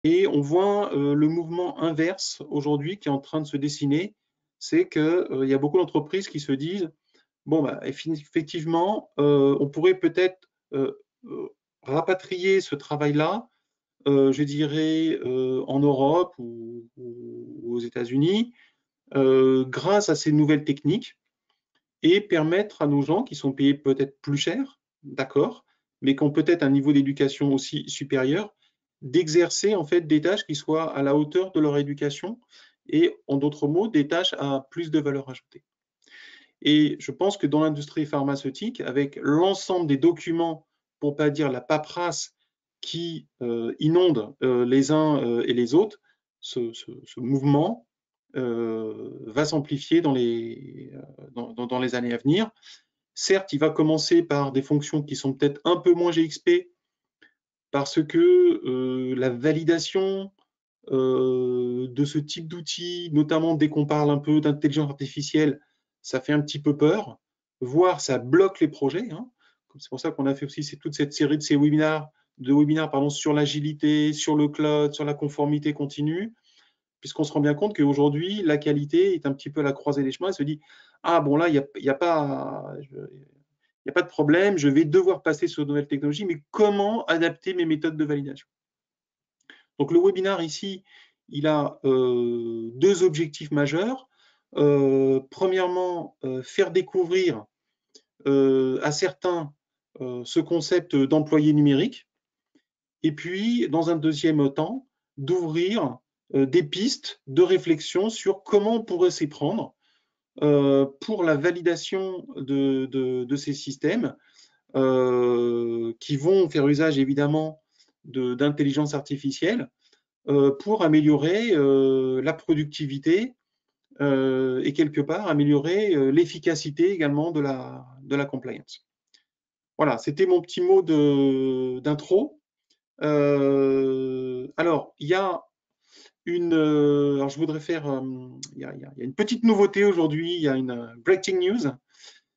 Et on voit le mouvement inverse aujourd'hui qui est en train de se dessiner, c'est qu'il y a beaucoup d'entreprises qui se disent, bon, bah, effectivement, on pourrait peut-être rapatrier ce travail-là, je dirais, en Europe ou aux États-Unis, grâce à ces nouvelles techniques, et permettre à nos gens qui sont payés peut-être plus cher, d'accord, mais qui ont peut-être un niveau d'éducation aussi supérieur, d'exercer en fait des tâches qui soient à la hauteur de leur éducation et, en d'autres mots, des tâches à plus de valeur ajoutée. Et je pense que dans l'industrie pharmaceutique, avec l'ensemble des documents, pour ne pas dire la paperasse, qui inonde les uns et les autres, ce mouvement va s'amplifier dans les années à venir. Certes, il va commencer par des fonctions qui sont peut-être un peu moins GXP, parce que la validation de ce type d'outils, notamment dès qu'on parle un peu d'intelligence artificielle, ça fait un petit peu peur, voire ça bloque les projets, hein. C'est pour ça qu'on a fait aussi toute cette série de webinaires sur l'agilité, sur le cloud, sur la conformité continue, puisqu'on se rend bien compte qu'aujourd'hui, la qualité est un petit peu à la croisée des chemins. Elle se dit, ah bon, là, il n'y a pas de problème, je vais devoir passer sur de nouvelles technologies, mais comment adapter mes méthodes de validation? Donc le webinaire ici, il a deux objectifs majeurs. Premièrement, faire découvrir à certains ce concept d'employé numérique, et puis, dans un deuxième temps, d'ouvrir des pistes de réflexion sur comment on pourrait s'y prendre pour la validation de ces systèmes qui vont faire usage évidemment d'intelligence artificielle pour améliorer la productivité et quelque part améliorer l'efficacité également de la compliance. Voilà, c'était mon petit mot d'intro. Alors, il y a alors je voudrais faire, il y a une petite nouveauté aujourd'hui, il y a une breaking news,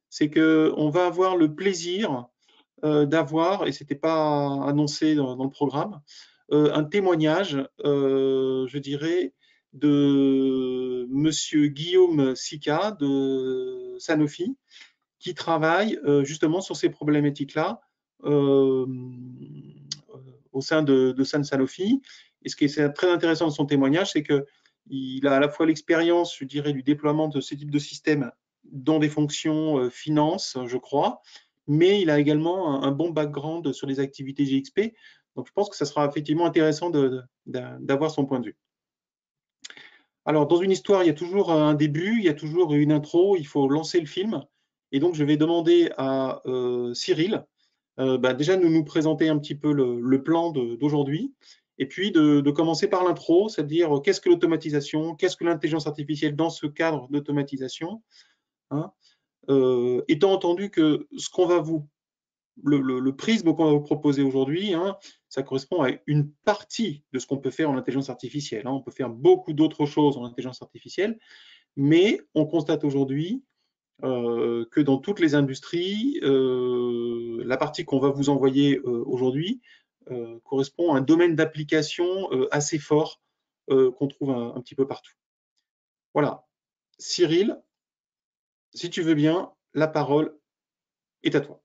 c'est qu'on va avoir le plaisir d'avoir, et ce n'était pas annoncé dans le programme, un témoignage, je dirais, de Monsieur Guillaume Sica de Sanofi, qui travaille justement sur ces problématiques-là au sein de Sanofi. Et ce qui est très intéressant de son témoignage, c'est qu'il a à la fois l'expérience, je dirais, du déploiement de ce type de système dans des fonctions finance, je crois, mais il a également un bon background sur les activités GXP. Donc, je pense que ça sera effectivement intéressant d'avoir son point de vue. Alors, dans une histoire, il y a toujours un début, il y a toujours une intro, il faut lancer le film. Et donc, je vais demander à Cyril déjà de nous présenter un petit peu le plan d'aujourd'hui, et puis de commencer par l'intro, c'est-à-dire qu'est-ce que l'automatisation, qu'est-ce que l'intelligence artificielle dans ce cadre d'automatisation, hein, étant entendu que ce qu'on va le prisme qu'on va vous proposer aujourd'hui, hein, ça correspond à une partie de ce qu'on peut faire en intelligence artificielle, hein. On peut faire beaucoup d'autres choses en intelligence artificielle, mais on constate aujourd'hui que dans toutes les industries, la partie qu'on va vous envoyer aujourd'hui correspond à un domaine d'application assez fort qu'on trouve un petit peu partout. Voilà. Cyril, si tu veux bien, la parole est à toi.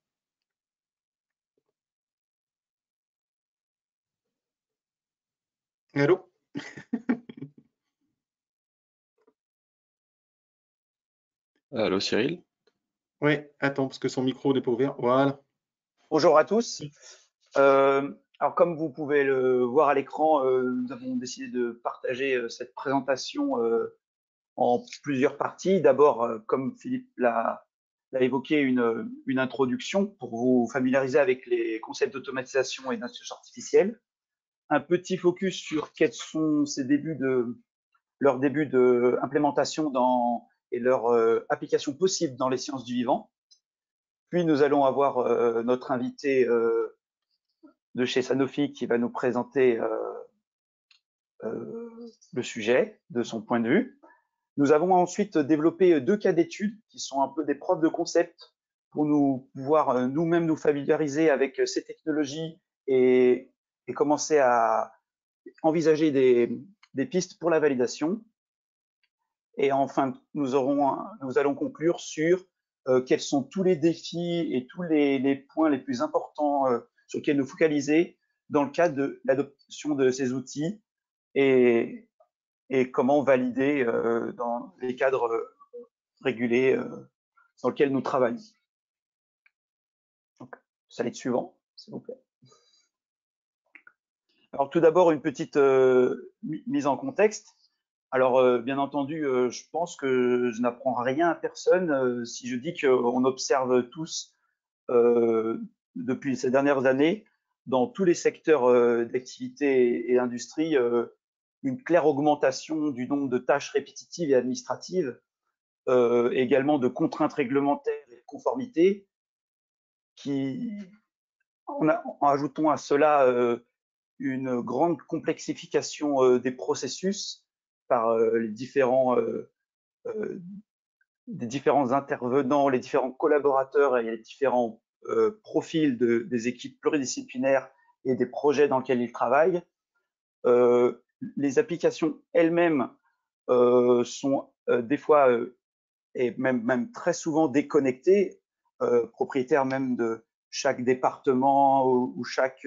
Allô? Allô Cyril? Oui, attends, parce que son micro n'est pas ouvert. Voilà. Bonjour à tous. Alors comme vous pouvez le voir à l'écran, nous avons décidé de partager cette présentation en plusieurs parties. D'abord, comme Philippe l'a évoqué, une introduction pour vous familiariser avec les concepts d'automatisation et d'intelligence artificielle. Un petit focus sur quels sont leurs débuts d'implémentation et leur application possible dans les sciences du vivant. Puis nous allons avoir notre invité de chez Sanofi qui va nous présenter le sujet de son point de vue. Nous avons ensuite développé 2 cas d'études qui sont un peu des preuves de concept pour nous pouvoir nous-mêmes nous familiariser avec ces technologies et commencer à envisager des pistes pour la validation. Et enfin, nous allons conclure sur quels sont tous les défis et tous les points les plus importants sur lesquels nous focaliser dans le cadre de l'adoption de ces outils et comment valider dans les cadres régulés dans lesquels nous travaillons. Donc, slide suivant, s'il vous plaît. Alors tout d'abord, une petite mise en contexte. Alors bien entendu, je pense que je n'apprends rien à personne si je dis qu'on observe tous depuis ces dernières années dans tous les secteurs d'activité et d'industrie une claire augmentation du nombre de tâches répétitives et administratives, également de contraintes réglementaires et de conformité, en ajoutant à cela une grande complexification des processus par les différents intervenants, les différents collaborateurs et les différents profils des équipes pluridisciplinaires et des projets dans lesquels ils travaillent. Les applications elles-mêmes sont des fois et même très souvent déconnectées, propriétaires même de chaque département ou chaque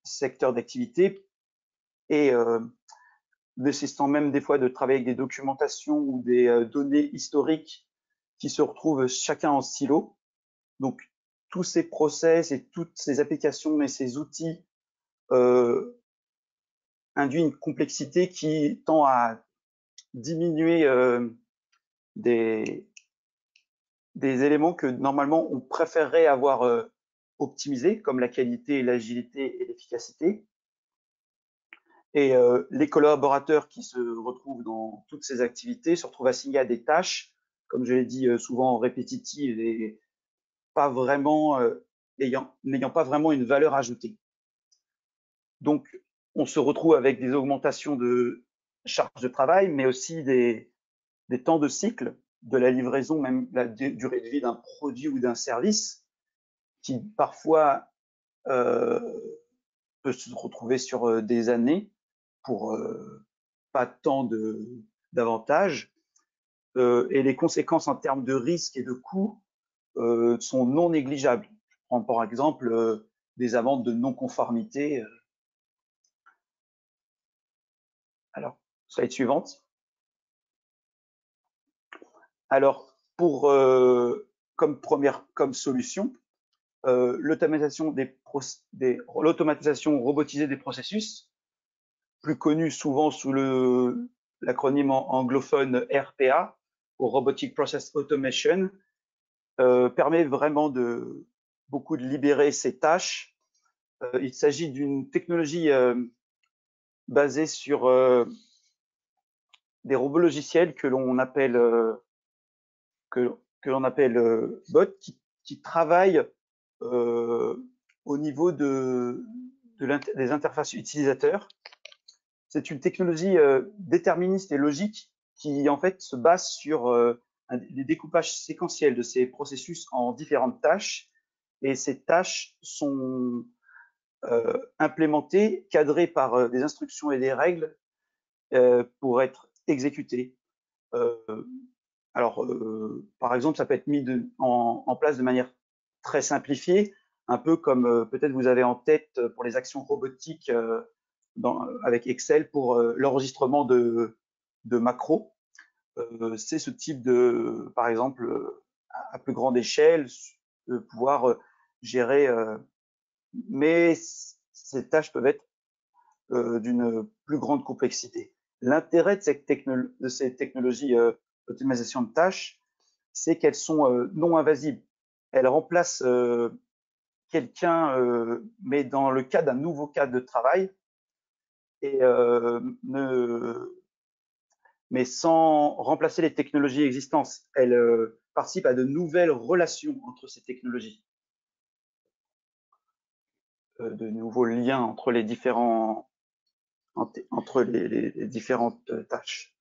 secteur d'activité et nécessitant même des fois de travailler avec des documentations ou des données historiques qui se retrouvent chacun en silo. Donc, tous ces process et toutes ces applications et ces outils induit une complexité qui tend à diminuer des éléments que normalement on préférerait avoir optimisés, comme la qualité, l'agilité et l'efficacité. Et les collaborateurs qui se retrouvent dans toutes ces activités se retrouvent assignés à des tâches, comme je l'ai dit, souvent répétitives et pas vraiment n'ayant pas vraiment une valeur ajoutée. Donc, on se retrouve avec des augmentations de charge de travail, mais aussi des temps de cycle de la livraison, même la durée de vie d'un produit ou d'un service, qui parfois peut se retrouver sur des années pour pas tant d'avantages. Et les conséquences en termes de risques et de coûts sont non négligeables. Je prends par exemple des amendes de non-conformité. Alors, slide suivante. Alors, comme solution, l'automatisation robotisée des processus, plus connue souvent sous l'acronyme anglophone RPA, ou Robotic Process Automation, permet vraiment beaucoup de libérer ces tâches. Il s'agit d'une technologie basée sur des robots logiciels que l'on appelle bots, qui travaillent au niveau des interfaces utilisateurs. C'est une technologie déterministe et logique qui en fait se base sur les découpages séquentiels de ces processus en différentes tâches, et ces tâches sont implémentées, cadrées par des instructions et des règles pour être exécutées. Alors, par exemple, ça peut être mis en place de manière très simplifiée, un peu comme peut-être vous avez en tête pour les actions robotiques avec Excel pour l'enregistrement de macros. C'est ce type de, par exemple, à plus grande échelle, de pouvoir gérer, mais ces tâches peuvent être d'une plus grande complexité. L'intérêt de ces technologies d'automatisation de tâches, c'est qu'elles sont non invasives. Elles remplacent quelqu'un, mais dans le cas d'un nouveau cadre de travail, et mais sans remplacer les technologies existantes. Elles participent à de nouvelles relations entre ces technologies, de nouveaux liens entre les différentes tâches.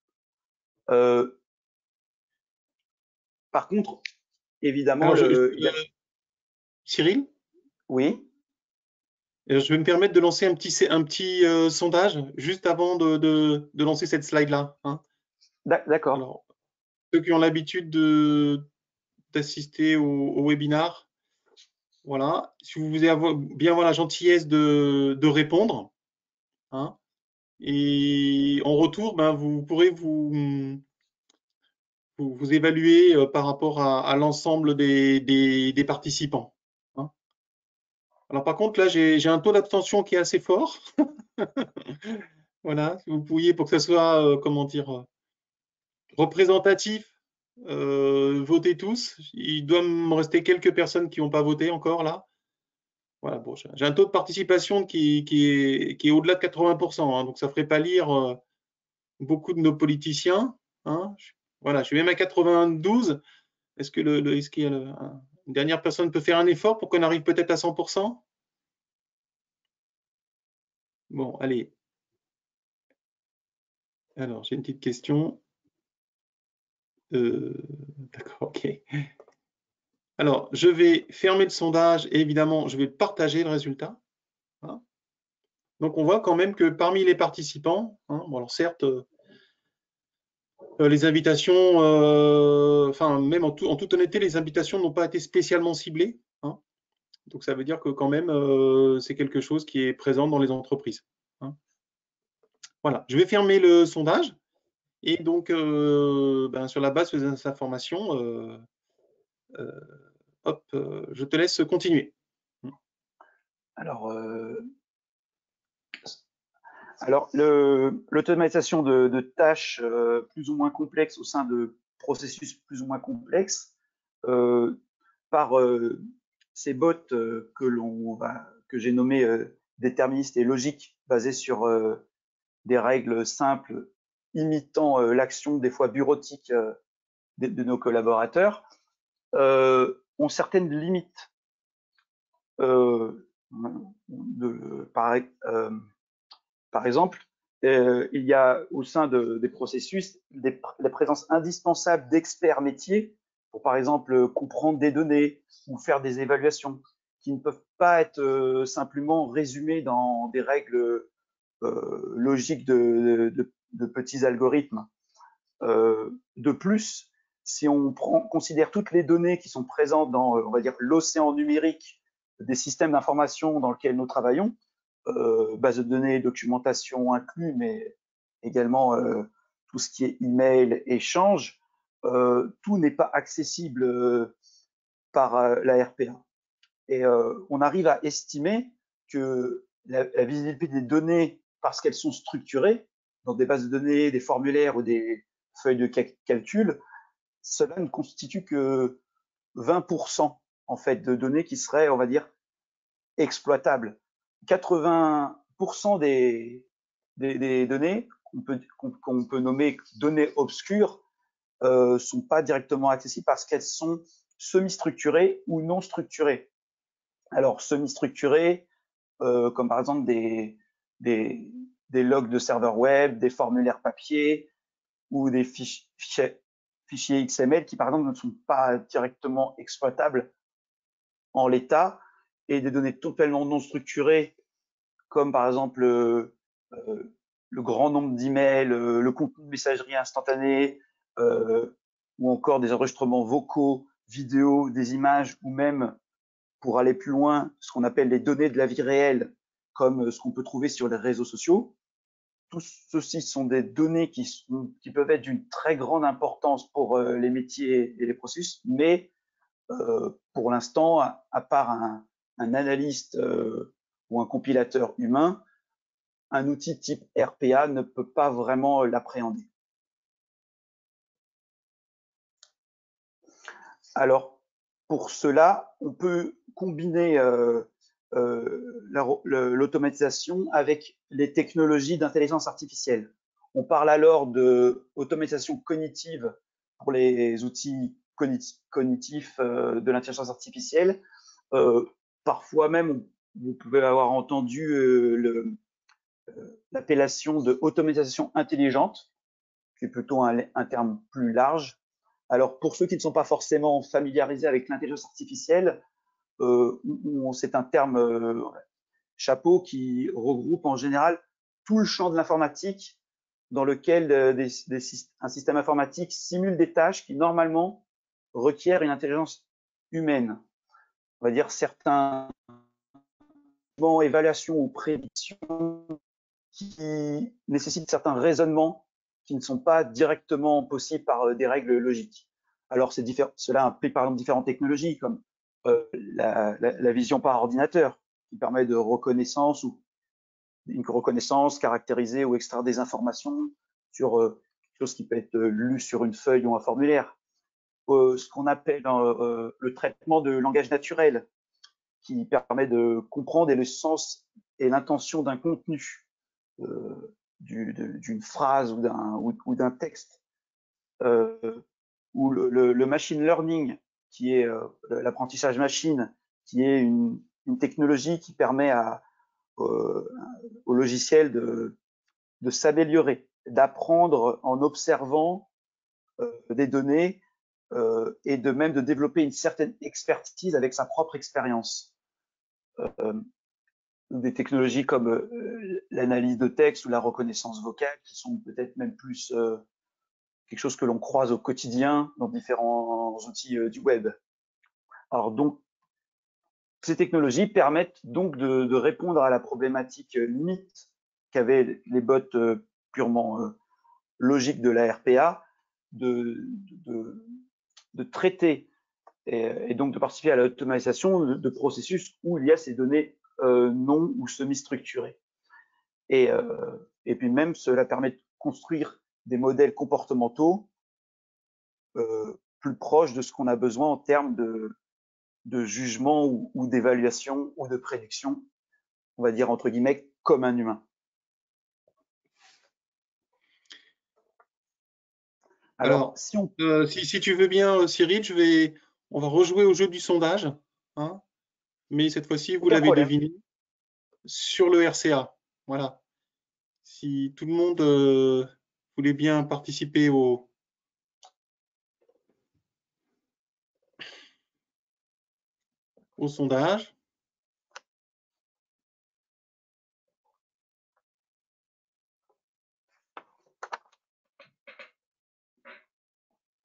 Par contre, évidemment, Alors, Cyril, oui. Je vais me permettre de lancer un petit sondage juste avant de lancer cette slide-là, hein. D'accord. Alors, ceux qui ont l'habitude d'assister au webinar, voilà, si vous avez bien avoir la gentillesse de répondre, hein, et en retour, ben, vous pourrez vous évaluer par rapport à l'ensemble des participants, hein. Alors par contre, là, j'ai un taux d'abstention qui est assez fort. Voilà, si vous pouviez, pour que ce soit, comment dire, représentatif, votez tous. Il doit me rester quelques personnes qui n'ont pas voté encore là. Voilà, bon, j'ai un taux de participation qui est au-delà de 80%, hein, donc ça ne ferait pas lire beaucoup de nos politiciens, hein. Voilà, je suis même à 92. Est-ce que une dernière personne peut faire un effort pour qu'on arrive peut-être à 100%? Bon, allez. Alors, j'ai une petite question. D'accord, ok. Alors, je vais fermer le sondage et évidemment, je vais partager le résultat. Voilà. Donc, on voit quand même que parmi les participants, hein, bon, alors certes, les invitations, enfin, même en toute honnêteté, les invitations n'ont pas été spécialement ciblées, hein. Donc, ça veut dire que quand même, c'est quelque chose qui est présent dans les entreprises, hein. Voilà, je vais fermer le sondage et donc, ben, sur la base de ces informations, hop, je te laisse continuer. Alors, l'automatisation de tâches plus ou moins complexes au sein de processus plus ou moins complexes par ces bots que j'ai nommés déterministes et logiques, basés sur des règles simples imitant l'action des fois bureautique de nos collaborateurs, ont certaines limites. Par exemple, il y a au sein des processus la présence indispensable d'experts métiers pour, par exemple, comprendre des données ou faire des évaluations qui ne peuvent pas être simplement résumées dans des règles logiques de petits algorithmes. De plus, si on considère toutes les données qui sont présentes dans, on va dire, l'océan numérique des systèmes d'information dans lesquels nous travaillons, base de données, documentation inclus, mais également tout ce qui est email, échange, tout n'est pas accessible par la RPA. Et on arrive à estimer que la visibilité des données, parce qu'elles sont structurées dans des bases de données, des formulaires ou des feuilles de calcul, cela ne constitue que 20% en fait de données qui seraient, on va dire, exploitables. 80% des données qu'on peut nommer données obscures sont pas directement accessibles parce qu'elles sont semi-structurées ou non structurées. Alors, semi-structurées, comme par exemple des logs de serveurs web, des formulaires papier ou des fichiers XML qui, par exemple, ne sont pas directement exploitables en l'état, et des données totalement non structurées, comme par exemple le grand nombre d'emails, le contenu de messagerie instantanée, ou encore des enregistrements vocaux, vidéos, des images, ou même, pour aller plus loin, ce qu'on appelle les données de la vie réelle, comme ce qu'on peut trouver sur les réseaux sociaux. Tout ceci sont des données qui peuvent être d'une très grande importance pour les métiers et les processus, mais pour l'instant, à part un analyste ou un compilateur humain, un outil type RPA ne peut pas vraiment l'appréhender. Alors, pour cela, on peut combiner l'automatisation avec les technologies d'intelligence artificielle. On parle alors d'automatisation cognitive pour les outils cognitifs de l'intelligence artificielle. Parfois même, vous pouvez avoir entendu l'appellation de automatisation intelligente, qui est plutôt un terme plus large. Alors, pour ceux qui ne sont pas forcément familiarisés avec l'intelligence artificielle, c'est un terme chapeau qui regroupe en général tout le champ de l'informatique dans lequel un système informatique simule des tâches qui normalement requièrent une intelligence humaine. On va dire certains évaluations ou prédictions qui nécessitent certains raisonnements qui ne sont pas directement possibles par des règles logiques. Alors cela implique par exemple différentes technologies comme la vision par ordinateur qui permet de reconnaissance ou une reconnaissance, caractériser ou extraire des informations sur quelque chose qui peut être lu sur une feuille ou un formulaire. Ce qu'on appelle le traitement de langage naturel qui permet de comprendre le sens et l'intention d'un contenu, d'une phrase ou d'un texte. Ou le machine learning, qui est l'apprentissage machine, qui est une technologie qui permet au logiciel de s'améliorer, d'apprendre en observant des données et même de développer une certaine expertise avec sa propre expérience. Des technologies comme l'analyse de texte ou la reconnaissance vocale qui sont peut-être même plus quelque chose que l'on croise au quotidien dans différents outils du web. Alors donc, ces technologies permettent donc de répondre à la problématique limite qu'avaient les bots purement logiques de la RPA, de traiter et donc de participer à l'automatisation de processus où il y a ces données non ou semi-structurées. Et puis même, cela permet de construire des modèles comportementaux plus proches de ce qu'on a besoin en termes de jugement ou d'évaluation ou de prédiction, on va dire entre guillemets, comme un humain. Alors, si tu veux bien, Cyril, on va rejouer au jeu du sondage, hein, mais cette fois-ci, vous l'avez deviné, sur le RCA. Voilà. Si tout le monde voulait bien participer au sondage.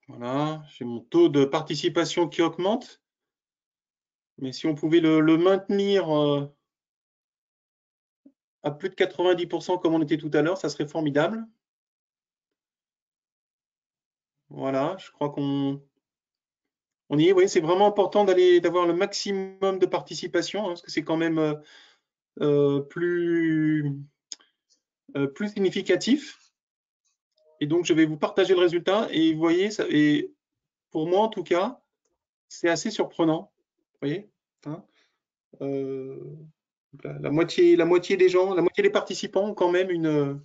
Voilà, j'ai mon taux de participation qui augmente. Mais si on pouvait le maintenir à plus de 90% comme on était tout à l'heure, ça serait formidable. Voilà, je crois qu'on y est. Oui, c'est vraiment important d'avoir le maximum de participation, hein, parce que c'est quand même plus significatif. Et donc, je vais vous partager le résultat. Et vous voyez, et pour moi, en tout cas, c'est assez surprenant. Vous voyez, hein, la moitié des gens, la moitié des participants ont quand même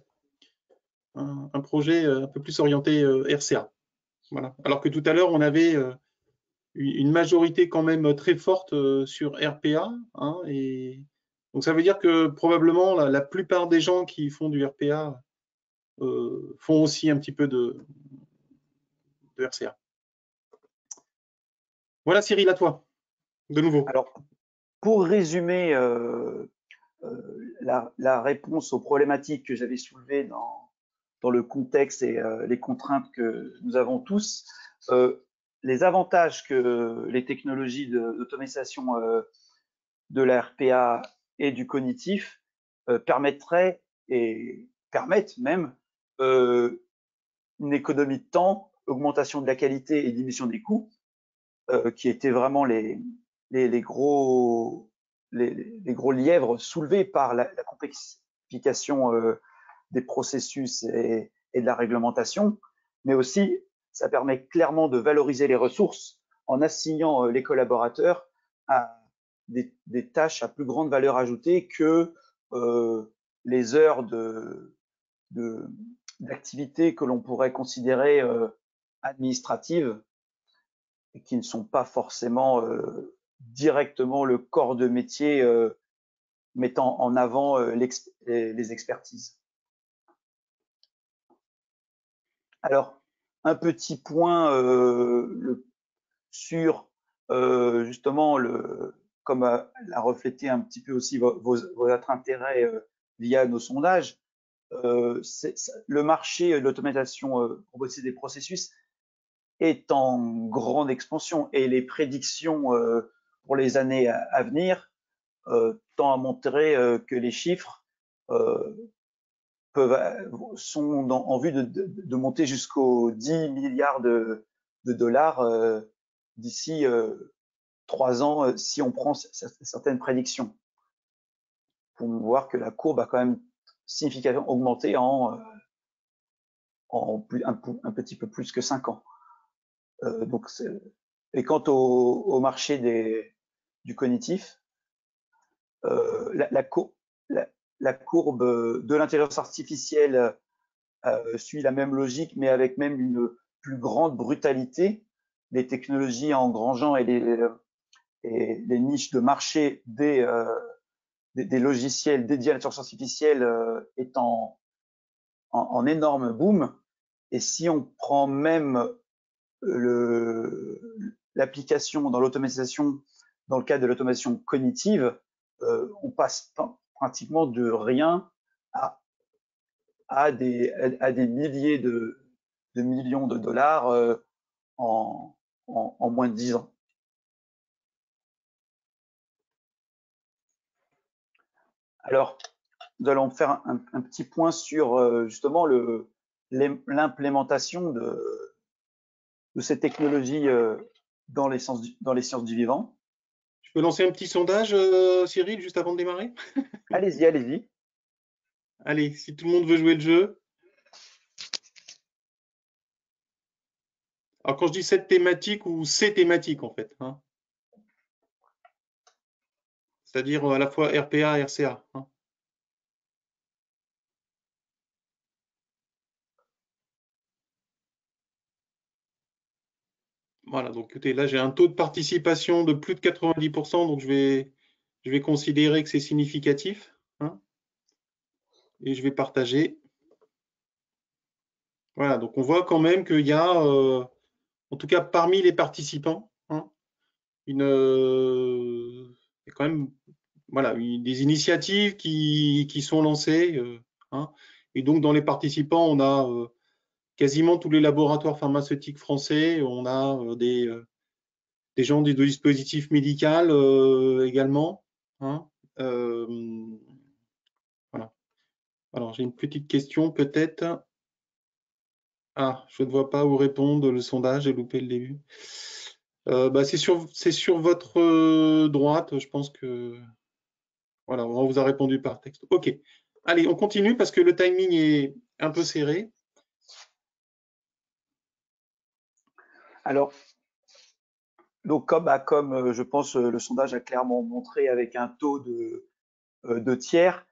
un projet un peu plus orienté RCA. Voilà. Alors que tout à l'heure, on avait une majorité quand même très forte sur RPA. Hein, et donc, ça veut dire que probablement la plupart des gens qui font du RPA font aussi un petit peu de RCA. Voilà, Cyril, à toi, de nouveau. Alors, pour résumer la réponse aux problématiques que j'avais soulevées dans le contexte et les contraintes que nous avons tous, les avantages que les technologies d'automatisation de la RPA et du cognitif permettraient et permettent même une économie de temps, augmentation de la qualité et diminution des coûts, qui étaient vraiment les gros lièvres soulevés par la complexification des processus et de la réglementation, mais aussi ça permet clairement de valoriser les ressources en assignant les collaborateurs à des tâches à plus grande valeur ajoutée que les heures d'activité que l'on pourrait considérer administratives et qui ne sont pas forcément directement le corps de métier mettant en avant les expertises. Alors, un petit point sur justement comme l'a reflété un petit peu aussi votre intérêt via nos sondages, le marché de l'automatisation robotisée des processus est en grande expansion et les prédictions pour les années à venir tendent à montrer que les chiffres sont en vue de monter jusqu'aux 10 milliards de dollars d'ici 3 ans si on prend certaines prédictions. Pour voir que la courbe a quand même significativement augmenté en un petit peu plus que 5 ans. Et quant au marché du cognitif, la courbe de l'intelligence artificielle suit la même logique, mais avec même une plus grande brutalité. Les technologies engrangeant et les niches de marché des logiciels dédiés à l'intelligence artificielle est en énorme boom. Et si on prend même l'application dans l'automatisation, dans le cadre de l'automation cognitive, on passe pratiquement de rien à des milliers de millions de dollars en moins de 10 ans. Alors, nous allons faire un petit point sur justement l'implémentation de ces technologies dans les sciences du vivant. Je peux lancer un petit sondage, Cyril, juste avant de démarrer? Allez-y, allez-y. Allez, si tout le monde veut jouer le jeu. Alors, quand je dis cette thématique ou ces thématiques, en fait, hein. C'est-à-dire à la fois RPA et RCA. Hein. Voilà, donc écoutez, là j'ai un taux de participation de plus de 90%, donc je vais considérer que c'est significatif. Hein, et je vais partager. Voilà, donc on voit quand même qu'il y a, en tout cas parmi les participants, hein, il y a quand même voilà, des initiatives qui sont lancées. Hein, et donc dans les participants, on a quasiment tous les laboratoires pharmaceutiques français, on a des gens du dispositif médical également. Hein, voilà. Alors, j'ai une petite question peut-être. Ah, je ne vois pas où répondre le sondage, j'ai loupé le début. Bah, c'est sur votre droite, je pense que voilà, on vous a répondu par texte. Ok. Allez, on continue parce que le timing est un peu serré. Alors, donc comme je pense le sondage a clairement montré avec un taux de tiers,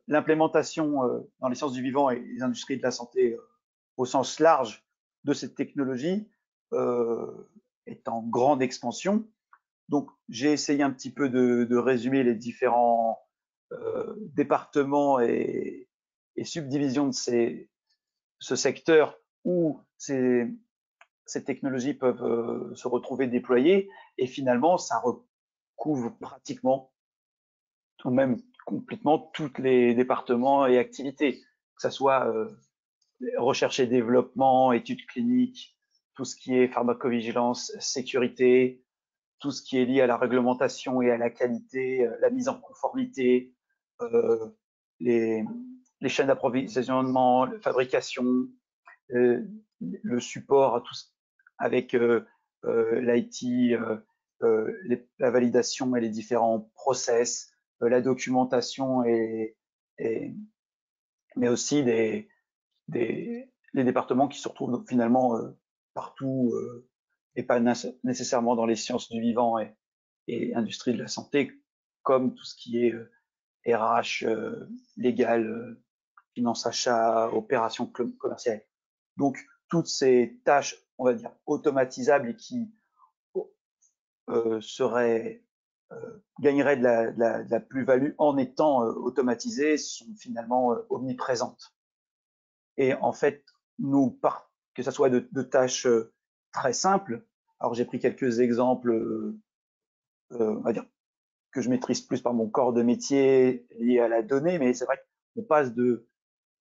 l'implémentation dans les sciences du vivant et les industries de la santé au sens large de cette technologie est en grande expansion. Donc, j'ai essayé un petit peu de résumer les différents départements et subdivisions de ce secteur où ces technologies peuvent se retrouver déployées. Et finalement, ça recouvre pratiquement, ou même complètement, tous les départements et activités, que ce soit recherche et développement, études cliniques, tout ce qui est pharmacovigilance, sécurité, tout ce qui est lié à la réglementation et à la qualité, la mise en conformité, les chaînes d'approvisionnement, la fabrication, le support à tout avec l'IT, la validation et les différents process, la documentation mais aussi les départements qui se retrouvent finalement partout et pas nécessairement dans les sciences du vivant et industrie de la santé, comme tout ce qui est RH, légal, finance achat, opérations commerciales. Donc, toutes ces tâches, on va dire, automatisables et qui gagneraient de la plus-value en étant automatisées sont finalement omniprésentes. Et en fait, que ce soit de tâches très simples, alors j'ai pris quelques exemples, on va dire que je maîtrise plus par mon corps de métier lié à la donnée, mais c'est vrai qu'on passe de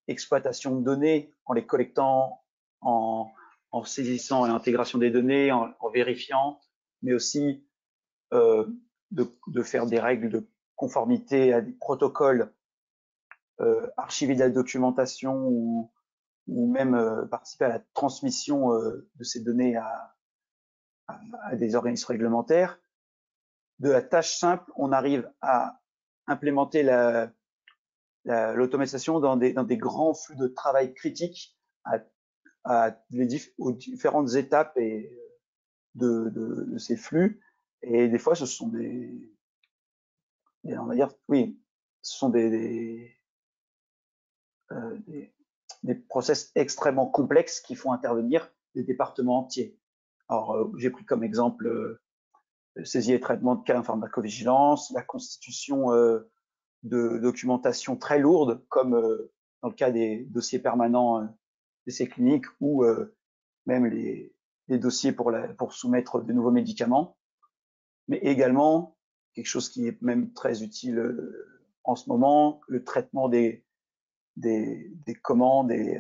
exploitation de données en les collectant, en, en saisissant l'intégration des données, en vérifiant, mais aussi de faire des règles de conformité à des protocoles, archiver de la documentation ou même participer à la transmission de ces données à des organismes réglementaires. De la tâche simple, on arrive à implémenter l'automatisation dans des grands flux de travail critiques aux différentes étapes de ces flux. Et des fois, ce sont on va dire, oui, ce sont des process extrêmement complexes qui font intervenir des départements entiers. Alors, j'ai pris comme exemple saisie et traitement de cas en pharmacovigilance, la constitution de documentation très lourde, comme dans le cas des dossiers permanents d'essais cliniques ou même les dossiers pour soumettre de nouveaux médicaments, mais également quelque chose qui est même très utile en ce moment, le traitement des commandes et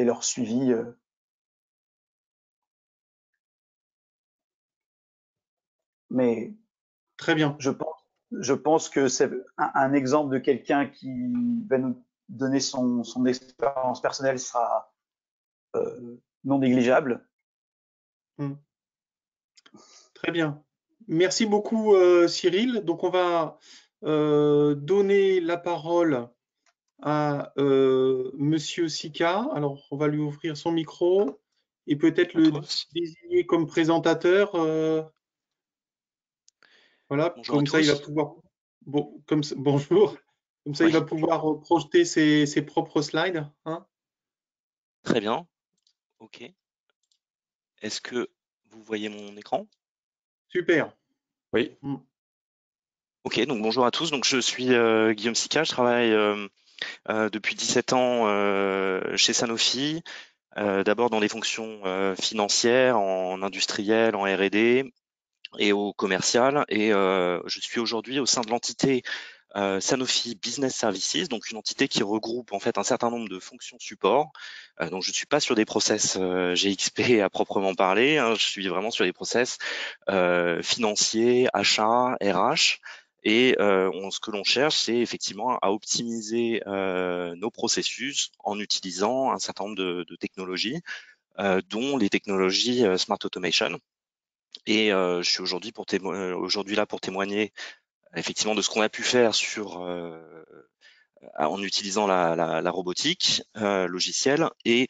leur suivi. Mais Très bien. je pense que c'est un exemple de quelqu'un qui va nous donner son expérience personnelle sera non négligeable. Très bien. Merci beaucoup, Cyril. Donc, on va donner la parole à Monsieur Sika. Alors, on va lui ouvrir son micro et peut-être le désigner comme présentateur. Voilà, Bonjour à comme ça, il va tous. pouvoir. Bonjour. Comme ça, il va pouvoir projeter ses propres slides. Hein. Très bien. OK. Est-ce que vous voyez mon écran? Super. Oui. OK, donc bonjour à tous. Donc je suis Guillaume Sika, je travaille depuis 17 ans chez Sanofi, d'abord dans des fonctions financières, en industriel, en R&D et au commercial. Et je suis aujourd'hui au sein de l'entité Sanofi Business Services, donc une entité qui regroupe en fait un certain nombre de fonctions support. Donc je ne suis pas sur des process GXP à proprement parler, hein, je suis vraiment sur des process financiers, achats, RH. Et ce que l'on cherche, c'est effectivement à optimiser nos processus en utilisant un certain nombre de technologies, dont les technologies Smart Automation. Et je suis aujourd'hui là pour témoigner effectivement de ce qu'on a pu faire en utilisant la robotique logicielle et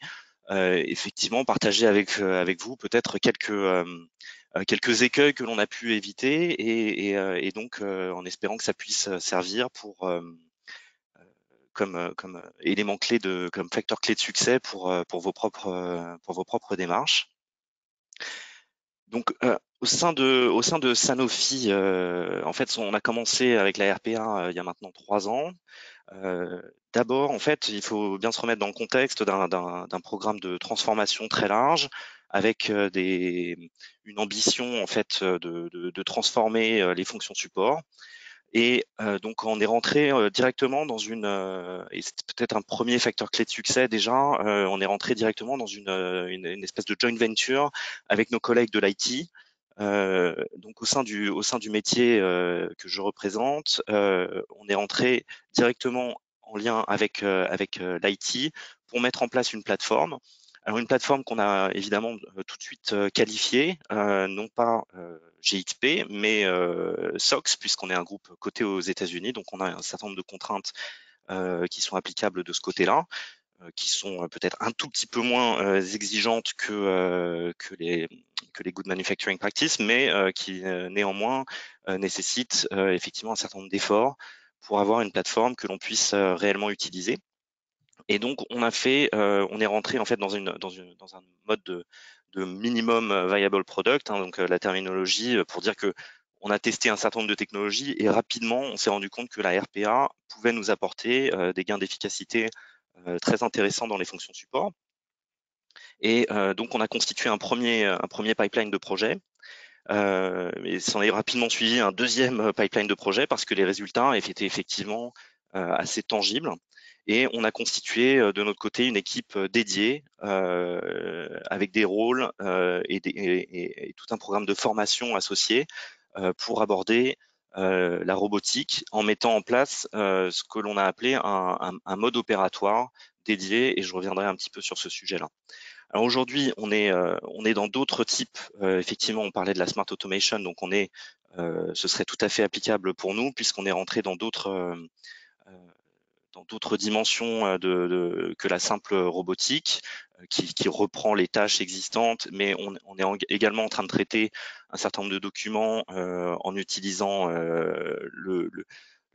effectivement partager avec vous peut-être quelques écueils que l'on a pu éviter et donc en espérant que ça puisse servir comme élément clé comme facteur clé de succès pour vos propres démarches. Donc, au sein de Sanofi, en fait, on a commencé avec la RPA il y a maintenant 3 ans. D'abord, en fait, il faut bien se remettre dans le contexte d'un programme de transformation très large, avec une ambition en fait de transformer les fonctions support. Et donc on est rentré directement dans et c'est peut-être un premier facteur clé de succès déjà, on est rentré directement dans une espèce de joint venture avec nos collègues de l'IT. Donc au sein du métier que je représente, on est rentré directement en lien avec l'IT pour mettre en place une plateforme. Alors une plateforme qu'on a évidemment tout de suite qualifiée, non pas GXP, mais SOX, puisqu'on est un groupe coté aux États-Unis, donc on a un certain nombre de contraintes qui sont applicables de ce côté-là, qui sont peut-être un tout petit peu moins exigeantes que les Good Manufacturing Practice, mais qui néanmoins nécessitent effectivement un certain nombre d'efforts pour avoir une plateforme que l'on puisse réellement utiliser. Et donc on est rentré en fait dans un mode de minimum viable product, hein, donc la terminologie pour dire que on a testé un certain nombre de technologies et rapidement on s'est rendu compte que la RPA pouvait nous apporter des gains d'efficacité très intéressants dans les fonctions support. Et donc on a constitué un premier pipeline de projets Mais s'en est rapidement suivi un deuxième pipeline de projet parce que les résultats étaient effectivement assez tangibles. Et on a constitué de notre côté une équipe dédiée avec des rôles et tout un programme de formation associé pour aborder la robotique en mettant en place ce que l'on a appelé un mode opératoire dédié, et je reviendrai un petit peu sur ce sujet-là. Alors aujourd'hui, on est dans d'autres types. Effectivement, on parlait de la smart automation, donc ce serait tout à fait applicable pour nous puisqu'on est rentré dans d'autres dimensions que la simple robotique qui reprend les tâches existantes, mais on est également en train de traiter un certain nombre de documents en utilisant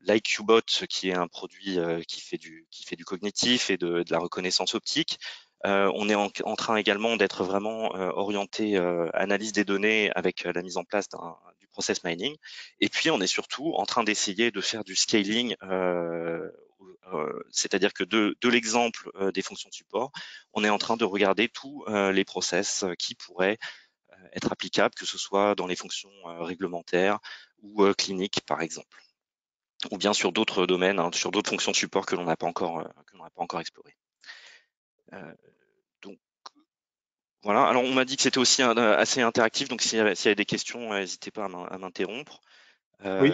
l'IQBot, qui est un produit qui fait du cognitif et de la reconnaissance optique. On est en train également d'être vraiment orienté analyse des données avec la mise en place du process mining. Et puis, on est surtout en train d'essayer de faire du scaling, c'est-à-dire que de l'exemple des fonctions de support, on est en train de regarder tous les process qui pourraient être applicables, que ce soit dans les fonctions réglementaires ou cliniques, par exemple, ou bien sur d'autres domaines, hein, sur d'autres fonctions de support que l'on n'a pas encore explorées. Donc voilà. Alors on m'a dit que c'était aussi assez interactif, donc s'il y avait des questions, n'hésitez pas à m'interrompre. Oui,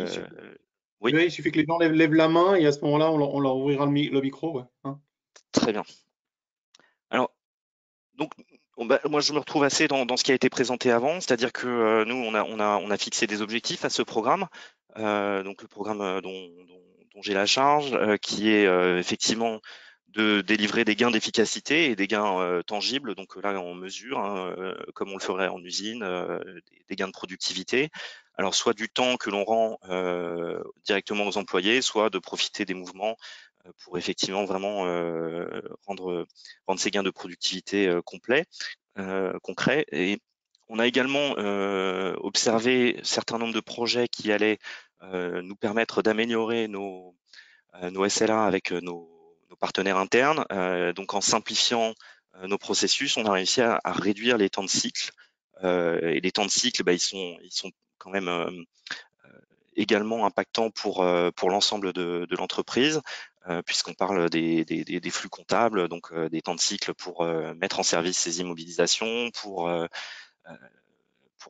Oui, il suffit que les gens lèvent la main et à ce moment-là, on leur ouvrira le micro. Ouais, hein. très bien. Alors donc moi je me retrouve assez dans ce qui a été présenté avant, c'est-à-dire que nous on a fixé des objectifs à ce programme, donc le programme dont j'ai la charge, qui est effectivement de délivrer des gains d'efficacité et des gains tangibles. Donc là, on mesure, hein, comme on le ferait en usine, des gains de productivité. Alors soit du temps que l'on rend directement aux employés, soit de profiter des mouvements pour effectivement vraiment rendre ces gains de productivité concrets. Et on a également observé un certain nombre de projets qui allaient nous permettre d'améliorer nos SLA avec nos partenaires internes. Donc en simplifiant nos processus, on a réussi à réduire les temps de cycle. Et les temps de cycle, ils sont quand même également impactants pour l'ensemble de l'entreprise, puisqu'on parle des flux comptables, donc des temps de cycle pour mettre en service ces immobilisations, pour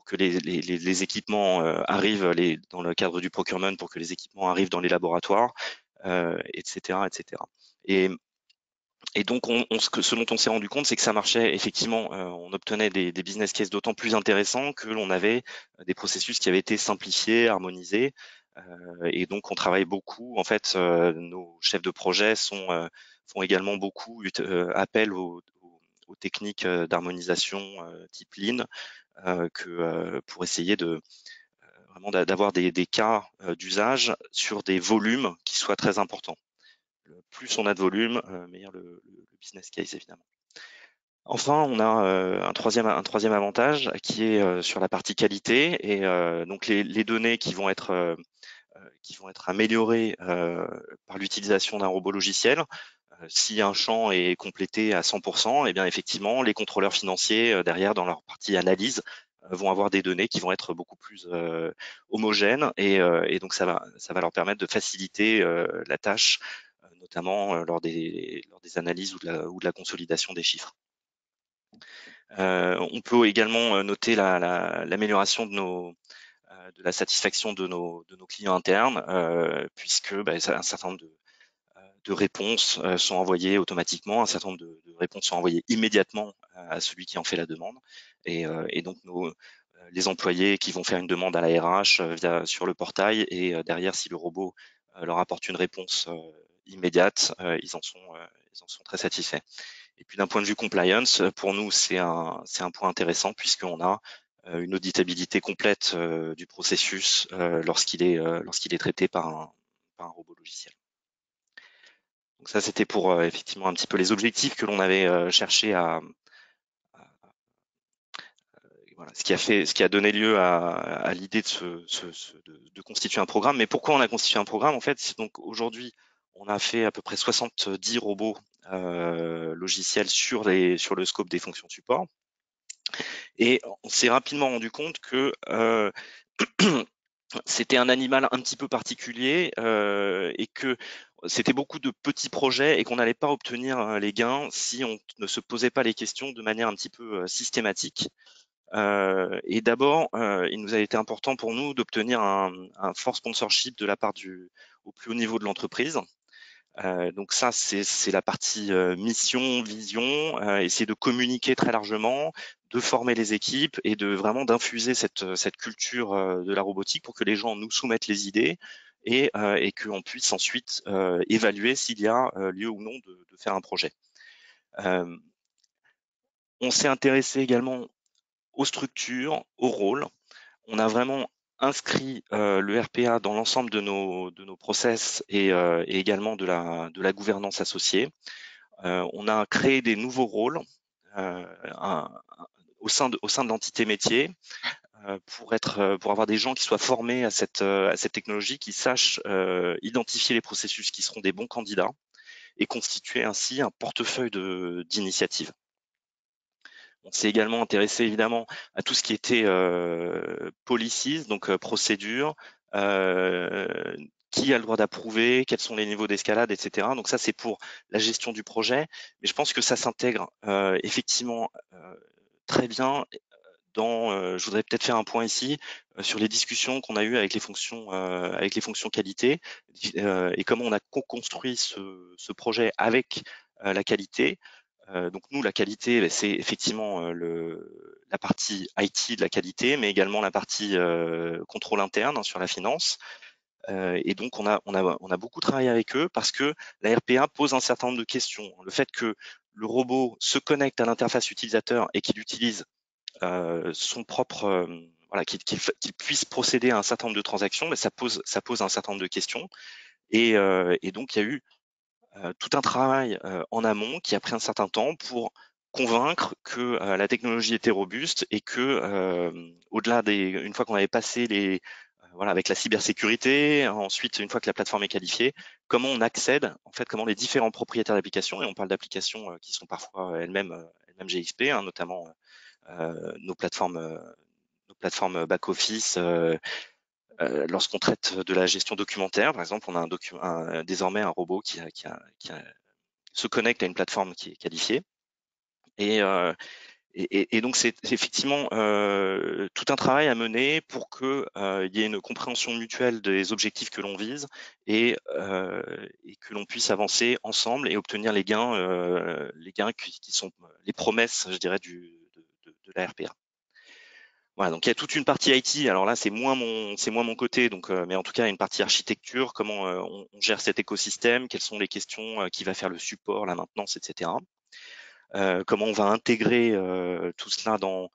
que les équipements arrivent dans le cadre du procurement, pour que les équipements arrivent dans les laboratoires, etc., etc. Et donc, ce dont on s'est rendu compte, c'est que ça marchait effectivement. On obtenait des business cases d'autant plus intéressants que l'on avait des processus qui avaient été simplifiés, harmonisés. Et donc, on travaille beaucoup. En fait, nos chefs de projet font également beaucoup appel aux techniques d'harmonisation type Lean, pour essayer vraiment d'avoir des cas d'usage sur des volumes qui soient très importants. Plus on a de volume, meilleur le business case, évidemment. Enfin, on a un troisième avantage qui est sur la partie qualité, et donc les données qui vont être améliorées par l'utilisation d'un robot logiciel. Si un champ est complété à 100%, eh bien effectivement, les contrôleurs financiers derrière, dans leur partie analyse, vont avoir des données qui vont être beaucoup plus homogènes, et donc ça va leur permettre de faciliter la tâche, notamment lors des analyses ou de la consolidation des chiffres. On peut également noter l'amélioration de la satisfaction de nos clients internes, puisque un certain nombre de réponses sont envoyées automatiquement, un certain nombre de réponses sont envoyées immédiatement à celui qui en fait la demande, et donc les employés qui vont faire une demande à la RH sur le portail, et derrière, si le robot leur apporte une réponse immédiate, ils en sont très satisfaits. Et puis d'un point de vue compliance, pour nous, c'est un point intéressant, puisqu'on a une auditabilité complète du processus lorsqu'il est traité par un robot logiciel. Donc ça, c'était pour effectivement un petit peu les objectifs que l'on avait cherché voilà, ce qui a donné lieu à l'idée de constituer un programme. Mais pourquoi on a constitué un programme? En fait, donc aujourd'hui, on a fait à peu près 70 robots logiciels sur le scope des fonctions support. Et on s'est rapidement rendu compte que c'était un animal un petit peu particulier et que c'était beaucoup de petits projets et qu'on n'allait pas obtenir les gains si on ne se posait pas les questions de manière un petit peu systématique. Et d'abord, il nous a été important pour nous d'obtenir un fort sponsorship de la part au plus haut niveau de l'entreprise. Donc ça, c'est la partie mission, vision, essayer de communiquer très largement, de former les équipes et de vraiment d'infuser cette culture de la robotique pour que les gens nous soumettent les idées et qu'on puisse ensuite évaluer s'il y a lieu ou non de faire un projet. On s'est intéressé également aux structures, aux rôles. On a vraiment inscrit le RPA dans l'ensemble de nos process et également de la gouvernance associée. On a créé des nouveaux rôles au sein de l'entité métier pour avoir des gens qui soient formés à cette technologie, qui sachent identifier les processus qui seront des bons candidats et constituer ainsi un portefeuille d'initiatives. On s'est également intéressé évidemment à tout ce qui était policies, donc procédures, qui a le droit d'approuver, quels sont les niveaux d'escalade, etc. Donc ça, c'est pour la gestion du projet. Mais je pense que ça s'intègre effectivement très bien je voudrais peut-être faire un point ici sur les discussions qu'on a eues avec les fonctions qualité et comment on a co-construit ce projet avec la qualité. Donc nous, la qualité, c'est effectivement la partie IT de la qualité, mais également la partie contrôle interne sur la finance. Et donc on a beaucoup travaillé avec eux parce que la RPA pose un certain nombre de questions. Le fait que le robot se connecte à l'interface utilisateur et qu'il utilise son propre voilà, qu'il puisse procéder à un certain nombre de transactions, mais ça pose un certain nombre de questions. Et donc il y a eu tout un travail en amont qui a pris un certain temps pour convaincre que la technologie était robuste et que au-delà une fois qu'on avait passé voilà, avec la cybersécurité, ensuite une fois que la plateforme est qualifiée, comment on accède, en fait, comment les différents propriétaires d'applications, et on parle d'applications qui sont parfois elles-mêmes GXP, hein, notamment nos plateformes back-office. Lorsqu'on traite de la gestion documentaire, par exemple, on a désormais un robot qui se connecte à une plateforme qui est qualifiée. Et donc, c'est effectivement tout un travail à mener pour qu'il y ait une compréhension mutuelle des objectifs que l'on vise et que l'on puisse avancer ensemble et obtenir les gains qui sont les promesses, je dirais, de la RPA. Voilà, donc il y a toute une partie IT. Alors là, c'est moins mon côté. Donc, mais en tout cas, une partie architecture, comment on gère cet écosystème, quelles sont les questions qui va faire le support, la maintenance, etc. Comment on va intégrer tout cela dans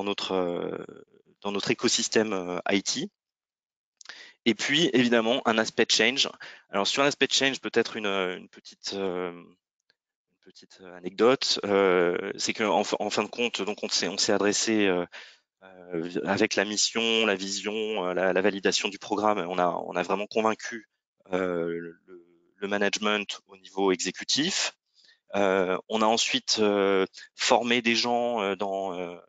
notre écosystème IT. Et puis, évidemment, un aspect change. Alors sur l'aspect change, peut-être une petite anecdote, c'est qu'en fin de compte, donc on s'est adressé avec la mission, la vision, la validation du programme, on a vraiment convaincu le management au niveau exécutif. On a ensuite formé des gens dans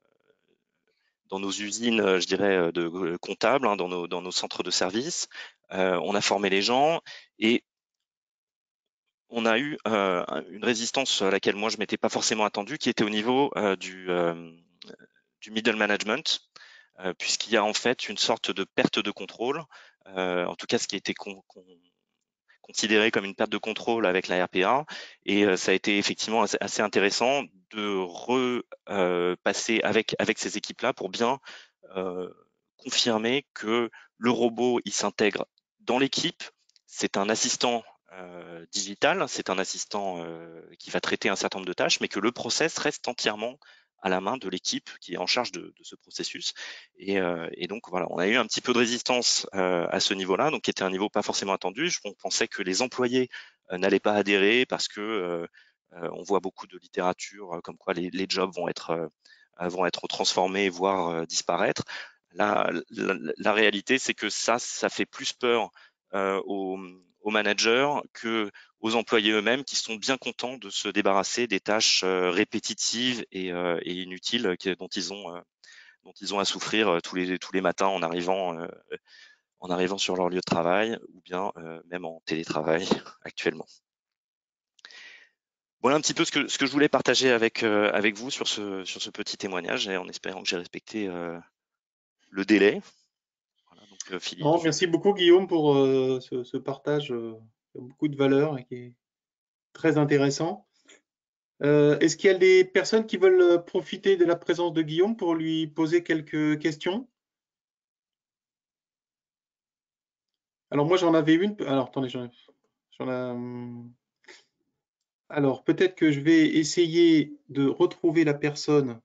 nos usines, je dirais, de comptables, hein, dans nos centres de services. On a formé les gens et on a eu une résistance à laquelle moi je m'étais pas forcément attendu, qui était au niveau du middle management, puisqu'il y a en fait une sorte de perte de contrôle, en tout cas ce qui a été considéré comme une perte de contrôle avec la RPA, et ça a été effectivement assez intéressant de repasser avec ces équipes-là pour bien confirmer que le robot il s'intègre dans l'équipe, c'est un assistant digital, c'est un assistant qui va traiter un certain nombre de tâches, mais que le process reste entièrement à la main de l'équipe qui est en charge de ce processus. Et donc voilà, on a eu un petit peu de résistance à ce niveau-là, donc qui était un niveau pas forcément attendu. On pensait que les employés n'allaient pas adhérer parce que on voit beaucoup de littérature comme quoi les jobs vont être transformés, voire disparaître. Là, la réalité, c'est que ça fait plus peur aux aux managers qu'aux employés eux-mêmes qui sont bien contents de se débarrasser des tâches répétitives et inutiles dont ils ont à souffrir tous les matins en arrivant sur leur lieu de travail ou bien même en télétravail actuellement. Voilà un petit peu ce que je voulais partager avec vous sur ce petit témoignage et en espérant que j'ai respecté le délai. Voilà, donc Philippe. Non, merci beaucoup Guillaume pour ce partage qui a beaucoup de valeur et qui est très intéressant. Est-ce qu'il y a des personnes qui veulent profiter de la présence de Guillaume pour lui poser quelques questions? Alors moi j'en avais une. Alors attendez, alors peut-être que je vais essayer de retrouver la personne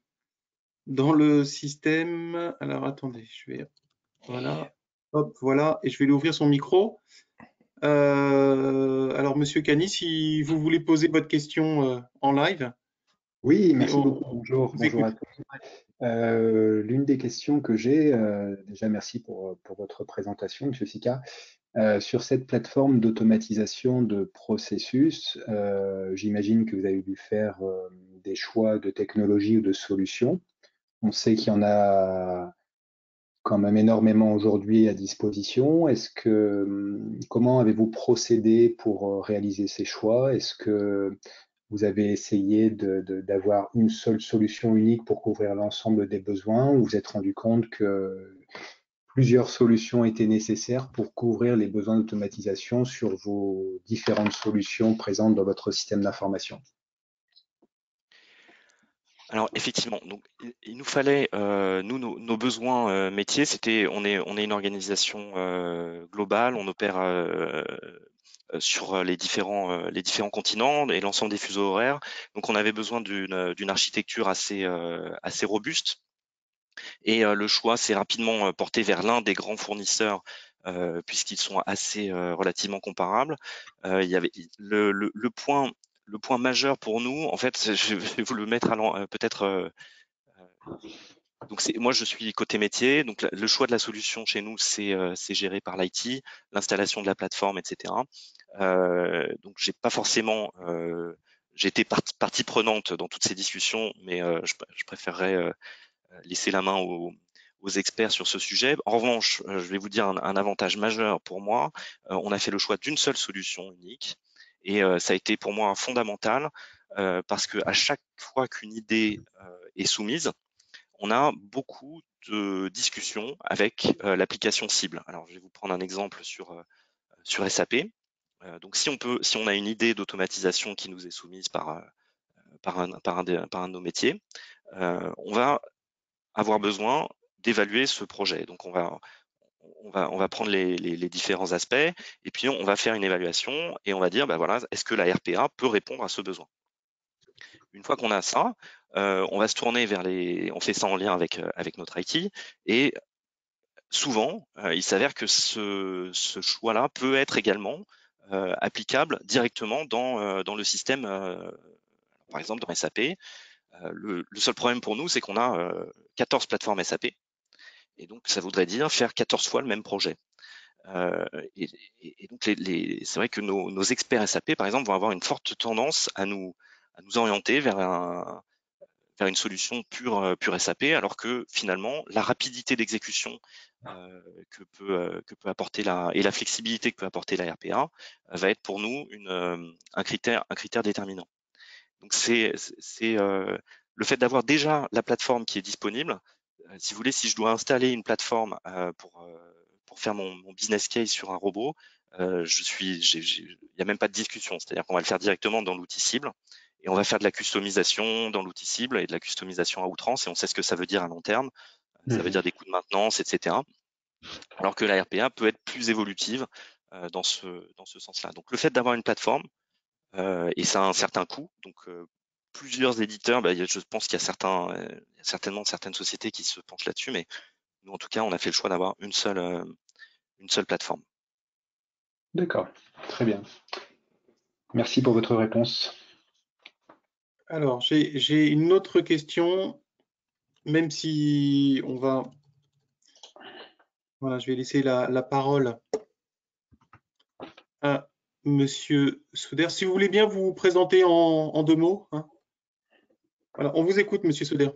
dans le système. Alors attendez, voilà, hop, voilà, et je vais lui ouvrir son micro. Alors Monsieur Cani, si vous voulez poser votre question en live. Oui, merci beaucoup. Bonjour à tous. L'une des questions que j'ai, déjà merci pour votre présentation, Monsieur Sika. Sur cette plateforme d'automatisation de processus, j'imagine que vous avez dû faire des choix de technologie ou de solutions. On sait qu'il y en a quand même énormément aujourd'hui à disposition. Comment avez-vous procédé pour réaliser ces choix? Est-ce que vous avez essayé d'avoir une seule solution unique pour couvrir l'ensemble des besoins, ou vous vous êtes rendu compte que plusieurs solutions étaient nécessaires pour couvrir les besoins d'automatisation sur vos différentes solutions présentes dans votre système d'information? Alors effectivement, donc il nous fallait nos besoins métiers, on est une organisation globale, on opère sur les différents continents et l'ensemble des fuseaux horaires. Donc on avait besoin d'une architecture assez robuste. Et le choix s'est rapidement porté vers l'un des grands fournisseurs puisqu'ils sont assez relativement comparables. Il y avait le point majeur pour nous, en fait, je vais vous le mettre peut-être. Donc moi je suis côté métier, donc le choix de la solution chez nous c'est géré par l'IT, l'installation de la plateforme, etc. Donc j'ai pas forcément j'ai été partie prenante dans toutes ces discussions, mais je préférerais laisser la main aux experts sur ce sujet. En revanche, je vais vous dire un avantage majeur pour moi. On a fait le choix d'une seule solution unique et ça a été pour moi fondamental parce que à chaque fois qu'une idée est soumise, on a beaucoup de discussions avec l'application cible. Alors, je vais vous prendre un exemple sur SAP. Donc, si on a une idée d'automatisation qui nous est soumise par un de nos métiers, on va avoir besoin d'évaluer ce projet. Donc, on va prendre les différents aspects et puis on va faire une évaluation et on va dire, bah voilà, est-ce que la RPA peut répondre à ce besoin? Une fois qu'on a ça, on va se tourner on fait ça en lien avec notre IT et souvent, il s'avère que ce choix-là peut être également applicable directement dans le système, par exemple dans SAP. Le seul problème pour nous, c'est qu'on a 14 plateformes SAP et donc ça voudrait dire faire 14 fois le même projet. Et donc c'est vrai que nos experts SAP, par exemple, vont avoir une forte tendance à nous orienter vers une solution pure SAP, alors que finalement la rapidité d'exécution que peut apporter et la flexibilité que peut apporter la RPA va être pour nous un critère déterminant. Donc c'est le fait d'avoir déjà la plateforme qui est disponible. Si vous voulez, si je dois installer une plateforme pour faire mon business case sur un robot, il n'y a même pas de discussion. C'est-à-dire qu'on va le faire directement dans l'outil cible et on va faire de la customisation dans l'outil cible et de la customisation à outrance et on sait ce que ça veut dire à long terme. Ça veut dire des coûts de maintenance, etc. Alors que la RPA peut être plus évolutive dans ce sens-là. Donc le fait d'avoir une plateforme, et ça a un certain coût, donc plusieurs éditeurs, je pense qu'il y a certainement certaines sociétés qui se penchent là-dessus, mais nous en tout cas on a fait le choix d'avoir une seule plateforme. D'accord, très bien. Merci pour votre réponse. Alors, j'ai une autre question, même si on va... Voilà, je vais laisser la parole à Monsieur Souder. Si vous voulez bien vous présenter en 2 mots. Hein. Voilà, on vous écoute, Monsieur Souder.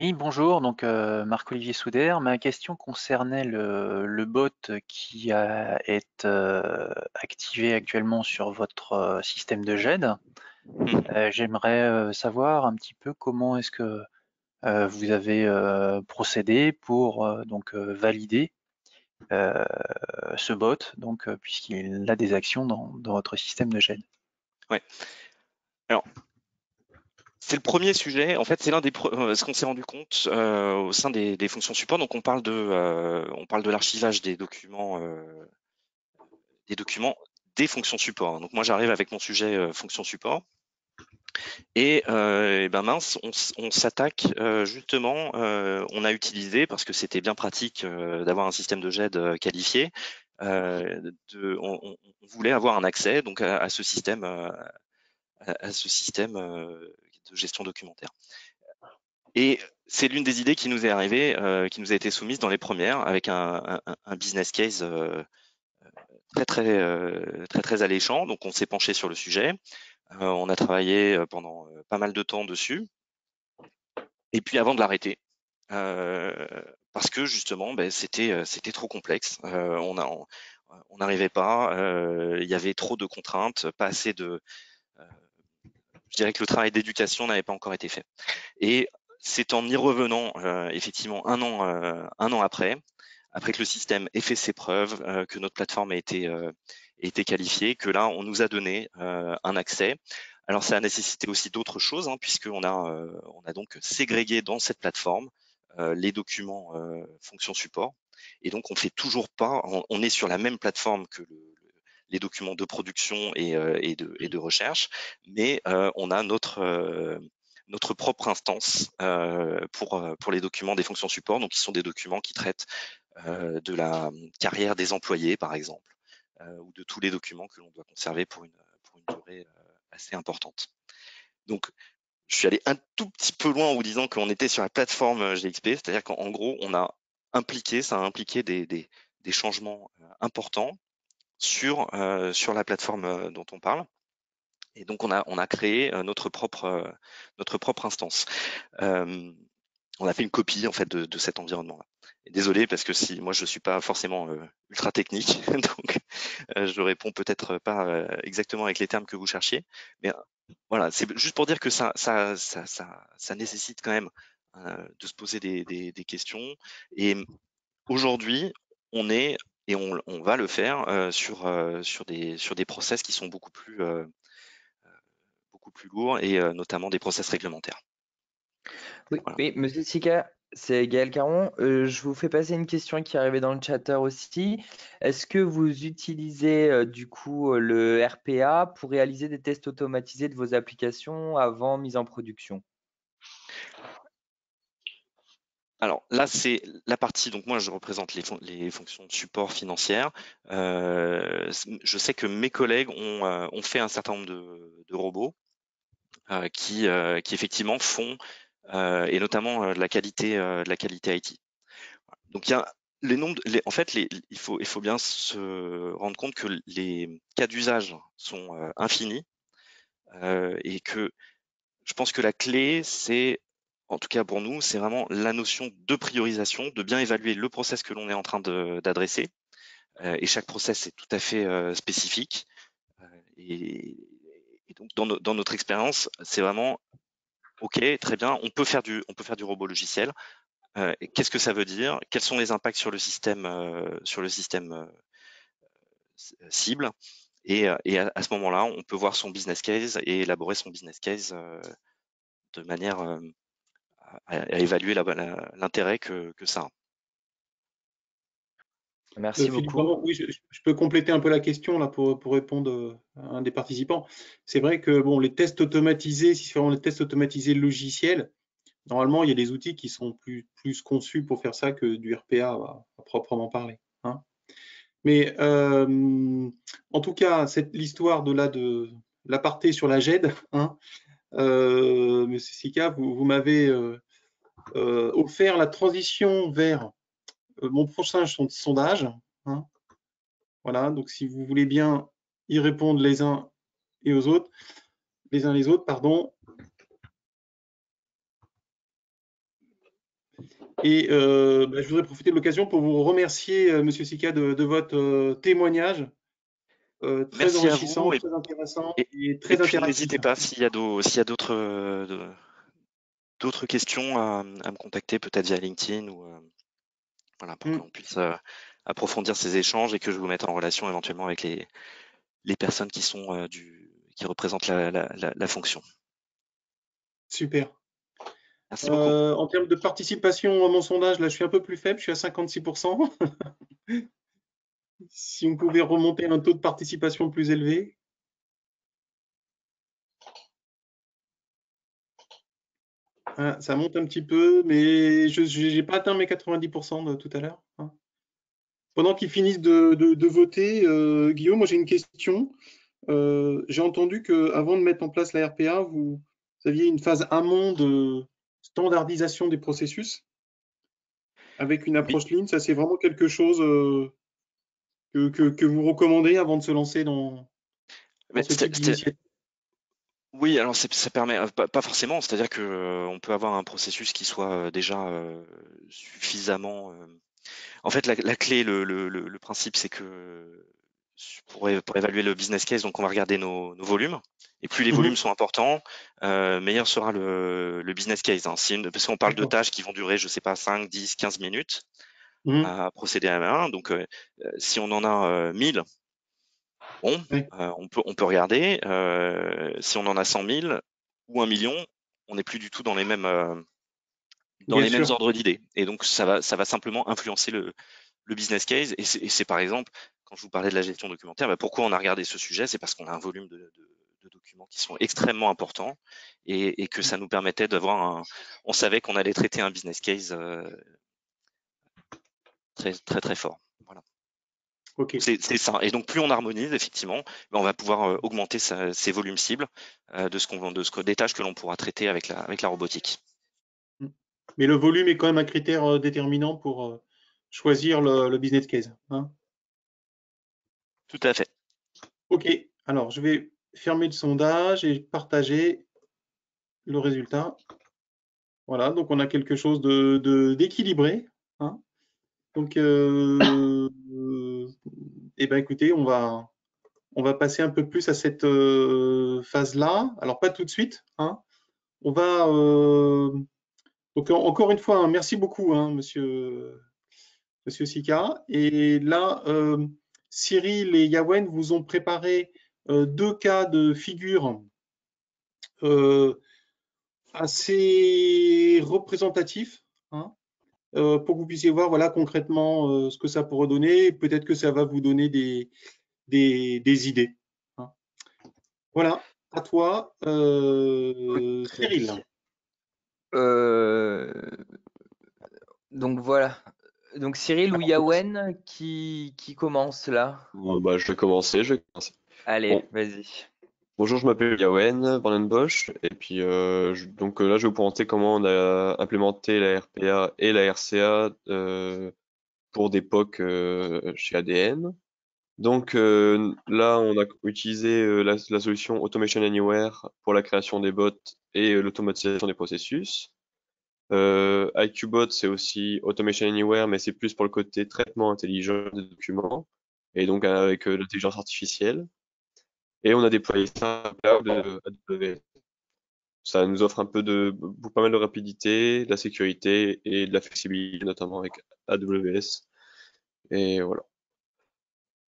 Oui, bonjour, donc Marc-Olivier Souder. Ma question concernait le bot qui est activé actuellement sur votre système de GED. J'aimerais savoir un petit peu comment est-ce que vous avez procédé pour valider ce bot, puisqu'il a des actions dans votre système de GED. Ouais. Alors, c'est le premier sujet. En fait, c'est l'un des ce qu'on s'est rendu compte au sein des fonctions support. Donc, on parle de l'archivage des documents des fonctions support. Donc, moi, j'arrive avec mon sujet fonction support. Et ben mince, on s'attaque justement, on a utilisé, parce que c'était bien pratique d'avoir un système de GED qualifié, on voulait avoir un accès donc à ce système, de gestion documentaire. Et c'est l'une des idées qui nous est arrivée, qui nous a été soumise dans les premières, avec un business case très alléchant. Donc on s'est penché sur le sujet. On a travaillé pendant pas mal de temps dessus. Et puis avant de l'arrêter, parce que justement, c'était trop complexe. On n'arrivait pas. Il y avait trop de contraintes, pas assez de. Je dirais que le travail d'éducation n'avait pas encore été fait. Et c'est en y revenant, effectivement, un an après que le système ait fait ses preuves, que notre plateforme a été qualifiée, que là, on nous a donné un accès. Alors, ça a nécessité aussi d'autres choses, hein, puisqu'on a donc ségrégué dans cette plateforme les documents fonction support. Et donc, on fait toujours pas, on est sur la même plateforme que les documents de production et de recherche, mais on a notre propre instance pour les documents des fonctions support. Donc, qui sont des documents qui traitent de la carrière des employés, par exemple, ou de tous les documents que l'on doit conserver pour une durée assez importante. Donc, je suis allé un tout petit peu loin en vous disant qu'on était sur la plateforme GXP, c'est-à-dire qu'en gros, ça a impliqué des changements importants sur la plateforme dont on parle. Et donc, on a créé notre propre instance. On a fait une copie en fait de cet environnement-là. Et désolé parce que si moi je suis pas forcément ultra technique, donc je réponds peut-être pas exactement avec les termes que vous cherchiez, mais voilà, c'est juste pour dire que ça nécessite quand même de se poser des questions. Et aujourd'hui, on va le faire sur des process qui sont beaucoup plus lourds et notamment des process réglementaires. Oui, Voilà. oui, Monsieur Sika, c'est Gaël Caron. Je vous fais passer une question qui est arrivée dans le chatter aussi. Est-ce que vous utilisez du coup le RPA pour réaliser des tests automatisés de vos applications avant mise en production? Alors là, c'est la partie, donc moi je représente les fonctions de support financières. Je sais que mes collègues ont fait un certain nombre de robots qui effectivement font, et notamment de la qualité IT. Donc il y a les nombres, en fait, il faut bien se rendre compte que les cas d'usage sont infinis et que je pense que la clé, c'est, en tout cas pour nous, c'est vraiment la notion de priorisation, de bien évaluer le process que l'on est en train d'adresser. Et chaque process est tout à fait spécifique. Et donc dans notre expérience, c'est vraiment OK, très bien, on peut faire du robot logiciel. Qu'est-ce que ça veut dire? Quels sont les impacts sur le système cible? Et à ce moment-là, on peut voir son business case et élaborer son business case de manière à évaluer l'intérêt que ça a. Merci Philippe, beaucoup. oui, je peux compléter un peu la question là pour répondre à un des participants. C'est vrai que bon, les tests automatisés, si c'est vraiment les tests automatisés logiciels, normalement, il y a des outils qui sont plus conçus pour faire ça que du RPA à proprement parler. Hein. Mais en tout cas, l'histoire de l'aparté sur la GED, hein, Monsieur Sika, vous m'avez offert la transition vers mon prochain sondage. Hein. Voilà, donc si vous voulez bien y répondre les uns et aux autres, les uns les autres, pardon. Et je voudrais profiter de l'occasion pour vous remercier, Monsieur Sika, de votre témoignage très Merci à enrichissant, vous très intéressant et et très puis interactif. n'hésitez pas s'il y a d'autres questions à me contacter peut-être via LinkedIn ou voilà, pour qu'on puisse approfondir ces échanges et que je vous mette en relation éventuellement avec les personnes qui sont qui représentent la fonction. Super. Merci beaucoup. En termes de participation à mon sondage, là, je suis un peu plus faible, je suis à 56%. Si on pouvait remonter un taux de participation plus élevé. Ah, ça monte un petit peu, mais je n'ai pas atteint mes 90% de tout à l'heure. Pendant qu'ils finissent de voter, Guillaume, moi j'ai une question. J'ai entendu qu'avant de mettre en place la RPA, vous aviez une phase amont de standardisation des processus avec une approche Lean. Ça, c'est vraiment quelque chose que vous recommandez avant de se lancer dans ce type d'initiative? Oui, alors ça permet pas forcément, c'est-à-dire que on peut avoir un processus qui soit déjà suffisamment. En fait, la clé, le principe, c'est que pour évaluer le business case, donc on va regarder nos volumes. Et plus les volumes sont importants, meilleur sera le business case. Hein. Parce qu'on parle de tâches qui vont durer, je sais pas, 5, 10, 15 minutes à procéder à la main. Donc, si on en a 1000, bon, on peut regarder. Si on en a 100 000 ou 1 million, on n'est plus du tout dans les mêmes ordres d'idées. Et donc, ça va simplement influencer le business case. Et c'est par exemple, quand je vous parlais de la gestion documentaire, pourquoi on a regardé ce sujet? C'est parce qu'on a un volume de documents qui sont extrêmement importants et que ça nous permettait d'avoir on savait qu'on allait traiter un business case très, très, très fort. Voilà. Okay. C'est ça. Et donc, plus on harmonise, effectivement, on va pouvoir augmenter ses volumes cibles des tâches que l'on pourra traiter avec la robotique. Mais le volume est quand même un critère déterminant pour choisir le business case. Hein? Tout à fait. OK. Alors, je vais fermer le sondage et partager le résultat. Voilà, donc on a quelque chose d'équilibré. Hein? Donc, écoutez, on va passer un peu plus à cette phase-là. Alors, pas tout de suite. Hein. On va... donc, encore une fois, hein, merci beaucoup, hein, Monsieur Sika. Et là, Cyril et Yawen vous ont préparé 2 cas de figure assez représentatifs, hein, pour que vous puissiez voir voilà, concrètement ce que ça pourrait donner. Peut-être que ça va vous donner des idées. Hein. Voilà, à toi, Cyril. Donc voilà. Donc Cyril ou Yawen qui commence là? Je vais commencer. Allez, bon. vas-y. Bonjour, je m'appelle Yawen Brandenbosch et puis donc là je vais vous présenter comment on a implémenté la RPA et la RCA pour des POC chez ADN. Donc là on a utilisé la solution Automation Anywhere pour la création des bots et l'automatisation des processus. IQBot c'est aussi Automation Anywhere mais c'est plus pour le côté traitement intelligent des documents et donc avec l'intelligence artificielle. Et on a déployé ça à AWS. Ça nous offre pas mal de rapidité, de la sécurité et de la flexibilité, notamment avec AWS. Et voilà.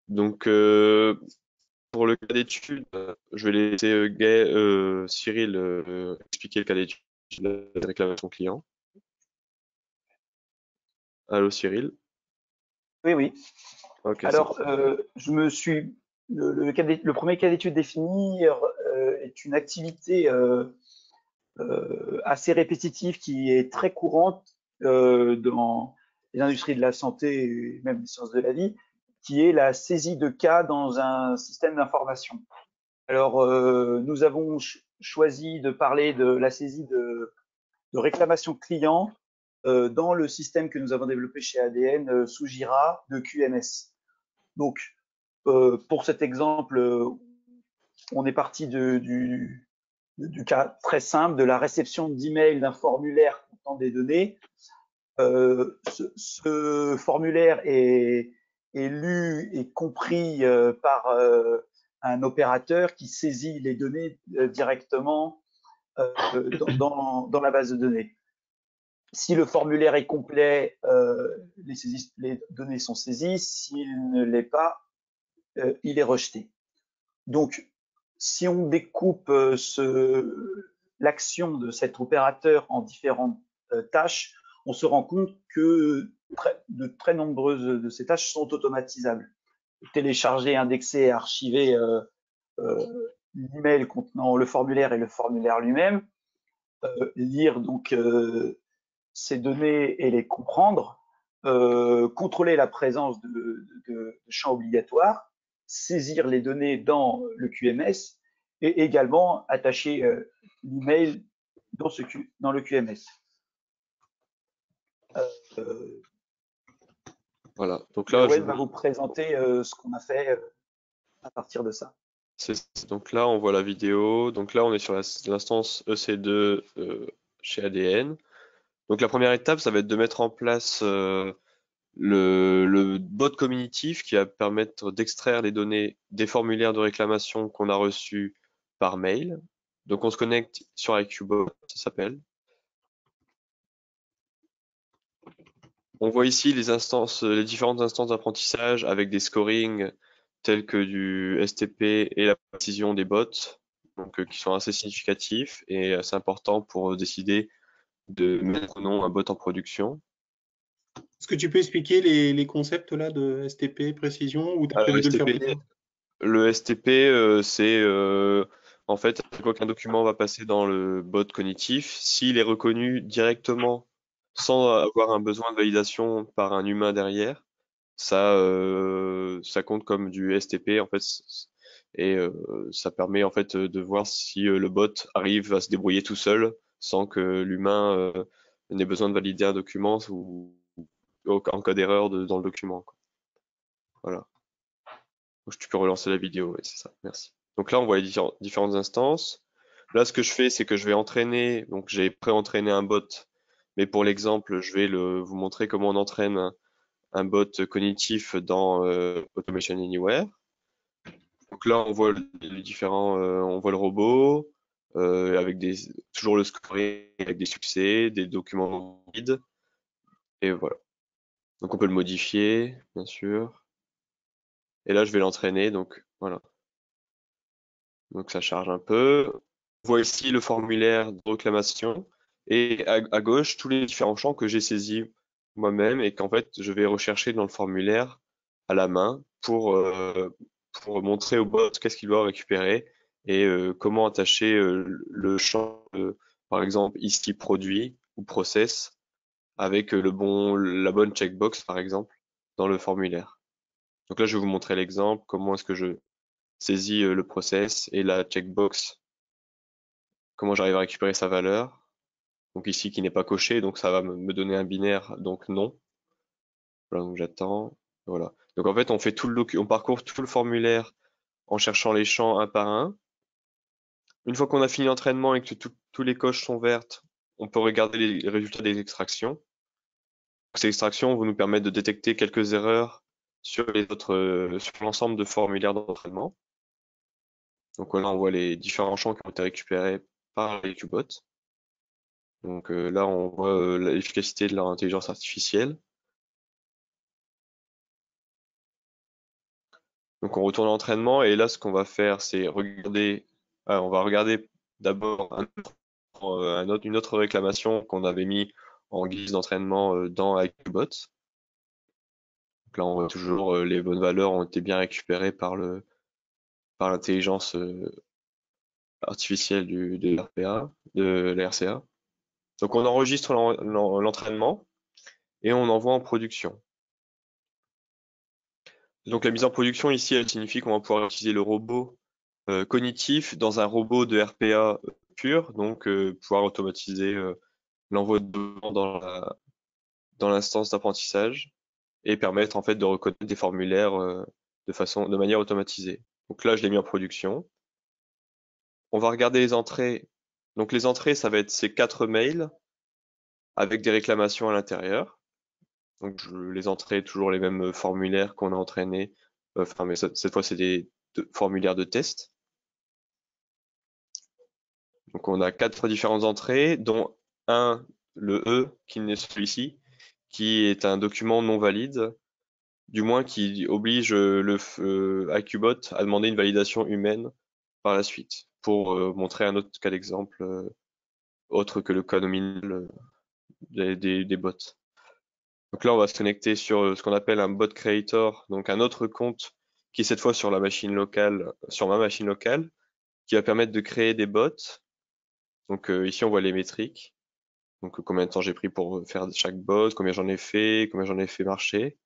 Donc, pour le cas d'étude, je vais laisser Cyril expliquer le cas d'étude de la réclamation client. Allô, Cyril? Oui, oui. Okay, alors, le premier cas d'étude défini est une activité assez répétitive qui est très courante dans les industries de la santé et même les sciences de la vie, qui est la saisie de cas dans un système d'information. Alors, nous avons choisi de parler de la saisie de réclamation client dans le système que nous avons développé chez ADN sous Jira de QMS. Donc, pour cet exemple, on est parti du cas très simple de la réception d'email d'un formulaire contenant des données. Ce formulaire est lu et compris par un opérateur qui saisit les données directement dans la base de données. Si le formulaire est complet, les données sont saisies. S'il ne l'est pas, il est rejeté. Donc, si on découpe l'action de cet opérateur en différentes tâches, on se rend compte que de très nombreuses de ces tâches sont automatisables. Télécharger, indexer et archiver l'email contenant le formulaire et le formulaire lui-même, lire donc ces données et les comprendre, contrôler la présence de champs obligatoires, saisir les données dans le QMS et également attacher l'email dans le QMS. Voilà. Donc là, Yawen va vous présenter ce qu'on a fait à partir de ça. Donc là, on voit la vidéo. Donc là, on est sur l'instance EC2 chez ADN. Donc la première étape, ça va être de mettre en place le bot cognitif qui va permettre d'extraire les données des formulaires de réclamation qu'on a reçus par mail. Donc on se connecte sur IQbot, ça s'appelle. On voit ici les différentes instances d'apprentissage avec des scorings tels que du STP et la précision des bots, donc qui sont assez significatifs et assez importants pour décider de mettre ou non un bot en production. Est-ce que tu peux expliquer les concepts là de STP précision ou tu as prévu de le faire plus tard? Le STP, c'est en fait quand un document va passer dans le bot cognitif, s'il est reconnu directement sans avoir un besoin de validation par un humain derrière, ça compte comme du STP en fait, et ça permet en fait de voir si le bot arrive à se débrouiller tout seul sans que l'humain n'ait besoin de valider un document ou en cas d'erreur dans le document, quoi. Voilà. Donc, tu peux relancer la vidéo, ouais, c'est ça, merci. Donc là, on voit les différentes instances. Là, ce que je fais, c'est que je vais entraîner, donc j'ai pré-entraîné un bot, mais pour l'exemple, je vais vous montrer comment on entraîne un bot cognitif dans Automation Anywhere. Donc là, on voit les différents, on voit le robot avec toujours le scoring avec des succès, des documents vides, et voilà. Donc on peut le modifier, bien sûr. Et là, je vais l'entraîner, donc voilà. Donc ça charge un peu. On voit ici le formulaire de réclamation et à gauche tous les différents champs que j'ai saisis moi-même et qu'en fait je vais rechercher dans le formulaire à la main pour montrer au bot qu'est-ce qu'il doit récupérer et comment attacher le champ, par exemple ici produit ou process avec la bonne checkbox par exemple dans le formulaire. Donc là je vais vous montrer l'exemple, comment est-ce que je saisis le process et la checkbox, comment j'arrive à récupérer sa valeur. Donc ici qui n'est pas coché, donc ça va me donner un binaire, donc non. Voilà, donc j'attends. Voilà. Donc en fait on fait on parcourt tout le formulaire en cherchant les champs un par un. Une fois qu'on a fini l'entraînement et que tous les coches sont vertes, on peut regarder les résultats des extractions. Ces extractions vont nous permettre de détecter quelques erreurs sur sur l'ensemble de formulaires d'entraînement. Donc là, on voit les différents champs qui ont été récupérés par les QBots. Donc là, on voit l'efficacité de leur intelligence artificielle. Donc on retourne à l'entraînement et là, ce qu'on va faire, c'est regarder. On va regarder d'abord une autre réclamation qu'on avait mis en guise d'entraînement dans IQbot. Donc là, on voit toujours les bonnes valeurs ont été bien récupérées par l'intelligence artificielle de l'RPA, de la RCA. Donc on enregistre l'entraînement et on envoie en production. Donc la mise en production ici, elle signifie qu'on va pouvoir utiliser le robot cognitif dans un robot de RPA pur, donc pouvoir automatiser l'envoi de données dans l'instance d'apprentissage et permettre en fait de reconnaître des formulaires de manière automatisée. Donc là, je l'ai mis en production. On va regarder les entrées. Donc les entrées, ça va être ces 4 mails avec des réclamations à l'intérieur. Donc les entrées, toujours les mêmes formulaires qu'on a entraînés. Enfin, mais cette fois, c'est des formulaires de test. Donc on a 4 différentes entrées, dont le E, qui n'est celui-ci, qui est un document non valide, du moins qui oblige le Accubot à demander une validation humaine par la suite, pour montrer un autre cas d'exemple autre que le cas nominal des bots. Donc là, on va se connecter sur ce qu'on appelle un bot creator, donc un autre compte qui est cette fois sur la machine locale, sur ma machine locale, qui va permettre de créer des bots. Donc ici, on voit les métriques. Donc combien de temps j'ai pris pour faire chaque bot, combien j'en ai fait marcher.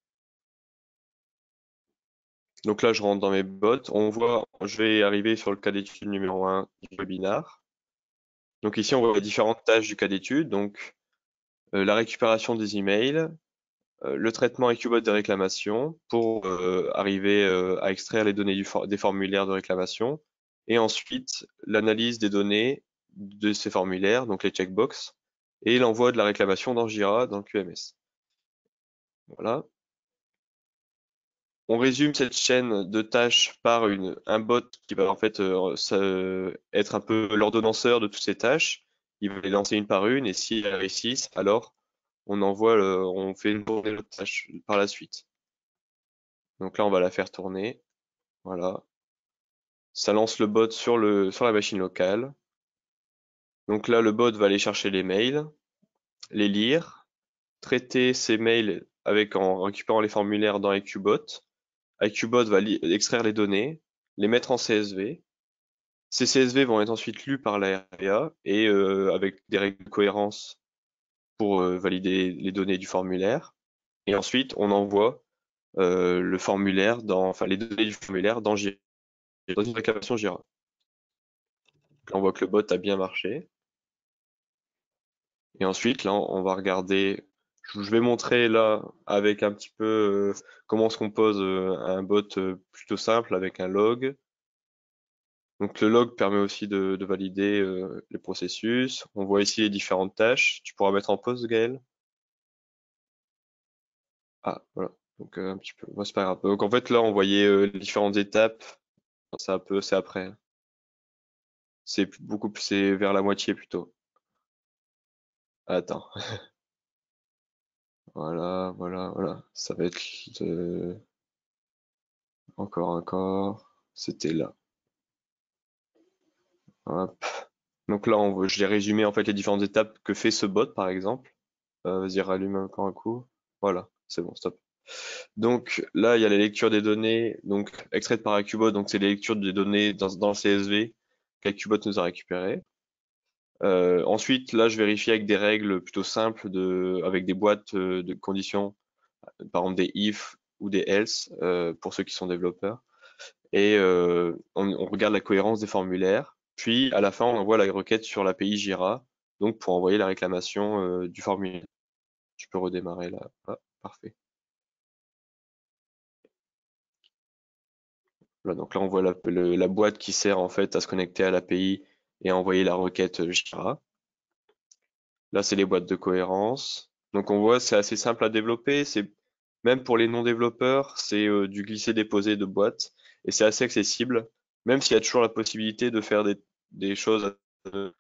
Donc là, je rentre dans mes bots. On voit, je vais arriver sur le cas d'étude numéro 1 du webinar. Donc ici, on voit les différentes tâches du cas d'étude. Donc la récupération des emails, le traitement Accubot des réclamations pour arriver à extraire les données des formulaires de réclamation. Et ensuite, l'analyse des données de ces formulaires, donc les checkbox, et l'envoi de la réclamation dans Jira, dans le QMS. Voilà. On résume cette chaîne de tâches par un bot qui va en fait être un peu l'ordonnanceur de toutes ces tâches. Il va les lancer une par une et si elles réussissent, alors on fait une journée de tâches par la suite. Donc là, on va la faire tourner. Voilà. Ça lance le bot sur la machine locale. Donc là, le bot va aller chercher les mails, les lire, traiter ces mails en récupérant les formulaires dans Accubot. Accubot va extraire les données, les mettre en CSV. Ces CSV vont être ensuite lus par la RPA et avec des règles de cohérence pour valider les données du formulaire. Et ensuite, on envoie les données du formulaire dans Jira, dans une réclamation Jira. Là, on voit que le bot a bien marché. Et ensuite, là, on va regarder. Je vais montrer là avec un petit peu comment on se compose un bot plutôt simple avec un log. Donc le log permet aussi de valider les processus. On voit ici les différentes tâches. Tu pourras mettre en pause, Gaël. Ah, voilà. Donc un petit peu. Moi, c'est pas grave. Donc en fait, là, on voyait les différentes étapes. C'est après. C'est vers la moitié plutôt. Attends. Voilà, voilà, voilà. Ça va être encore. C'était là. Hop. Donc là, je vais résumer en fait les différentes étapes que fait ce bot, par exemple. Vas-y, rallume encore un coup. Voilà, c'est bon, stop. Donc là, il y a la lecture des données, donc extraites par Accubot, donc c'est les lectures des données dans le CSV qu'Accubot nous a récupérées. Ensuite, là, je vérifie avec des règles plutôt simples, avec des boîtes de conditions, par exemple des if ou des else, pour ceux qui sont développeurs. Et on regarde la cohérence des formulaires. Puis, à la fin, on envoie la requête sur l'API Jira, donc pour envoyer la réclamation du formulaire. Tu peux redémarrer là. Ah, parfait. Voilà, donc là, on voit la boîte qui sert en fait à se connecter à l'API et à envoyer la requête Jira. Là, c'est les boîtes de cohérence. Donc on voit, c'est assez simple à développer. Même pour les non-développeurs, c'est du glisser-déposer de boîtes et c'est assez accessible, même s'il y a toujours la possibilité de faire des choses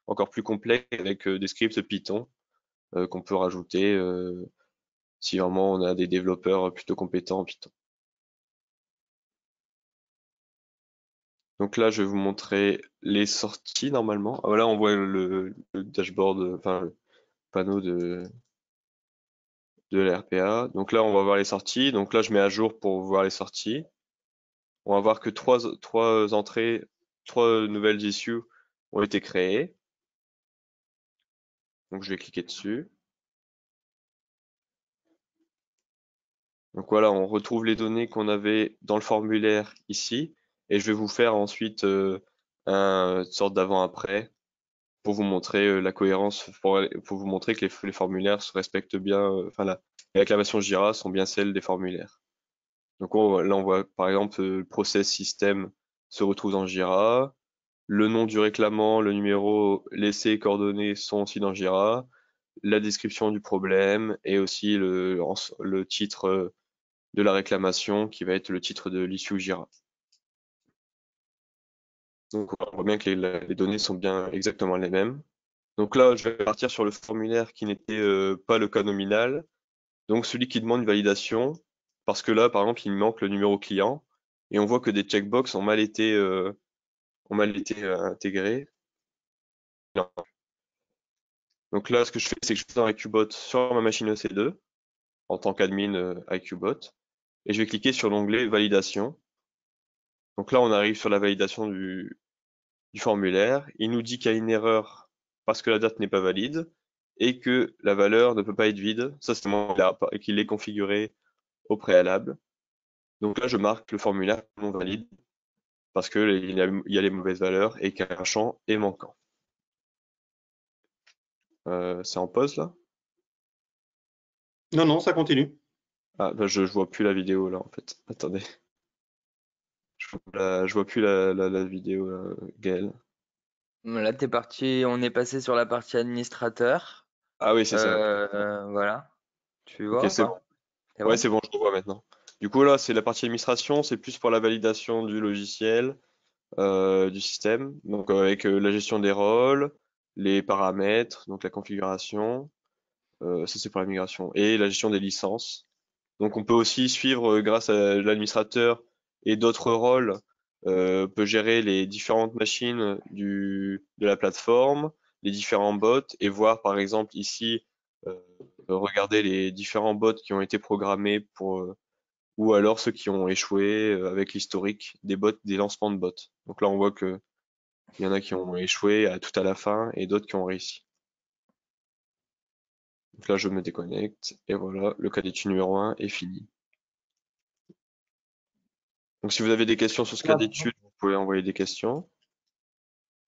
encore plus complexes avec des scripts Python qu'on peut rajouter si vraiment on a des développeurs plutôt compétents en Python. Donc là, je vais vous montrer les sorties normalement. Ah, voilà, on voit le dashboard, enfin le panneau de la RPA. Donc là, on va voir les sorties. Donc là, je mets à jour pour voir les sorties. On va voir que trois entrées, 3 nouvelles issues ont été créées. Donc je vais cliquer dessus. Donc voilà, on retrouve les données qu'on avait dans le formulaire ici. Et je vais vous faire ensuite une sorte d'avant-après pour vous montrer la cohérence, pour vous montrer que les formulaires se respectent bien, les réclamations Jira sont bien celles des formulaires. Donc là, on voit par exemple le process système se retrouve dans Jira. Le nom du réclamant, le numéro, l'essai et coordonnées sont aussi dans Jira. La description du problème et aussi le titre de la réclamation qui va être le titre de l'issue Jira. Donc on voit bien que les données sont bien exactement les mêmes. Donc là, je vais partir sur le formulaire qui n'était pas le cas nominal. Donc celui qui demande une validation, parce que là, par exemple, il manque le numéro client et on voit que des checkbox ont mal été intégrés. Non. Donc là, ce que je fais, c'est que je fais un IQBot sur ma machine EC2 en tant qu'admin IQBot et je vais cliquer sur l'onglet validation. Donc là, on arrive sur la validation du formulaire. Il nous dit qu'il y a une erreur parce que la date n'est pas valide et que la valeur ne peut pas être vide. Ça, c'est moi qui l'ai configuré au préalable. Donc là, je marque le formulaire non valide parce qu'il y a les mauvaises valeurs et qu'un champ est manquant. C'est en pause là? Non, non, ça continue. Ah, bah, je vois plus la vidéo là en fait. Attendez. Je vois plus la vidéo, Gaël. Là, on est passé sur la partie administrateur. Ah oui, c'est ça. Voilà. Tu Ok, vois ou c'est pas? bon. C'est Ouais, bon? c'est bon, je le vois maintenant. Du coup, là, c'est la partie administration, c'est plus pour la validation du logiciel, du système, donc avec la gestion des rôles, les paramètres, donc la configuration, ça c'est pour la migration, et la gestion des licences. Donc on peut aussi suivre, grâce à l'administrateur et d'autres rôles, peut gérer les différentes machines de la plateforme, les différents bots, et voir par exemple ici, regarder les différents bots qui ont été programmés ou alors ceux qui ont échoué, avec l'historique des bots, des lancements de bots. Donc là on voit que il y en a qui ont échoué tout à la fin et d'autres qui ont réussi. Donc là je me déconnecte et voilà, le cas d'étude numéro 1 est fini. Donc si vous avez des questions sur ce cas d'étude, vous pouvez envoyer des questions.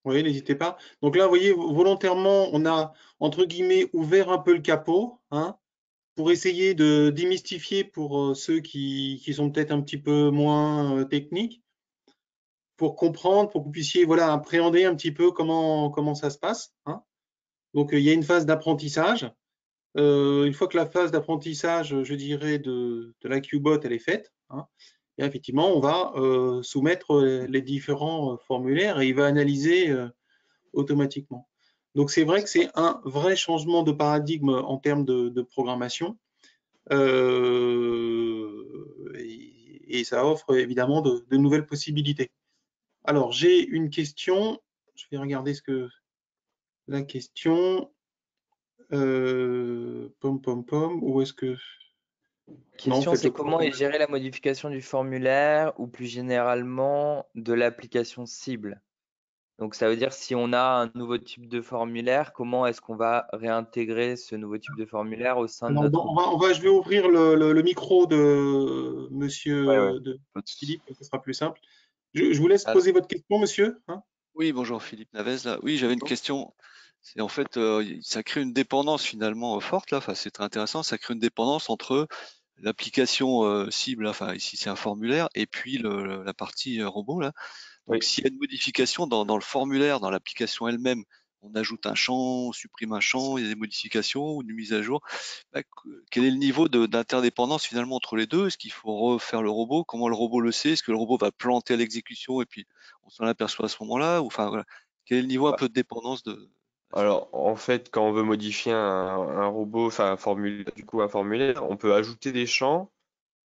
Oui, n'hésitez pas. Donc là, vous voyez, volontairement, on a, entre guillemets, ouvert un peu le capot, hein, pour essayer de démystifier pour ceux qui sont peut-être un petit peu moins techniques, pour comprendre, pour que vous puissiez voilà, appréhender un petit peu comment ça se passe, hein. Donc, il y a une phase d'apprentissage. Une fois que la phase d'apprentissage, je dirais, de l'IQBot, elle est faite, hein, et effectivement, on va soumettre les différents formulaires et il va analyser automatiquement. Donc, c'est vrai que c'est un vrai changement de paradigme en termes de programmation. Et ça offre évidemment de nouvelles possibilités. Alors, j'ai une question. Je vais regarder la question. Où est-ce que... Non, en Question, fait, c'est comment est gérée la modification du formulaire ou plus généralement de l'application cible. Donc ça veut dire si on a un nouveau type de formulaire, comment est-ce qu'on va réintégrer ce nouveau type de formulaire au sein de Alors, notre... je vais ouvrir le micro de monsieur de Pas de souci. Philippe, ce sera plus simple. Je vous laisse Ah, poser votre question, monsieur, hein. oui, bonjour Philippe Navez. Là. Oui, j'avais une question. C'est en fait, ça crée une dépendance finalement forte là. Enfin, c'est très intéressant. Ça crée une dépendance entre l'application cible, là, enfin ici c'est un formulaire, et puis la partie robot là. Donc Oui. s'il y a une modification dans le formulaire, dans l'application elle-même, on ajoute un champ, on supprime un champ, il y a des modifications ou une mise à jour. Bah, quel est le niveau d'interdépendance finalement entre les deux? Est-ce qu'il faut refaire le robot? Comment le robot le sait? Est-ce que le robot va planter à l'exécution et puis on s'en aperçoit à ce moment-là? Ou enfin voilà. Quel est le niveau un peu de dépendance de Alors, en fait, quand on veut modifier un robot, enfin un formulaire, on peut ajouter des champs.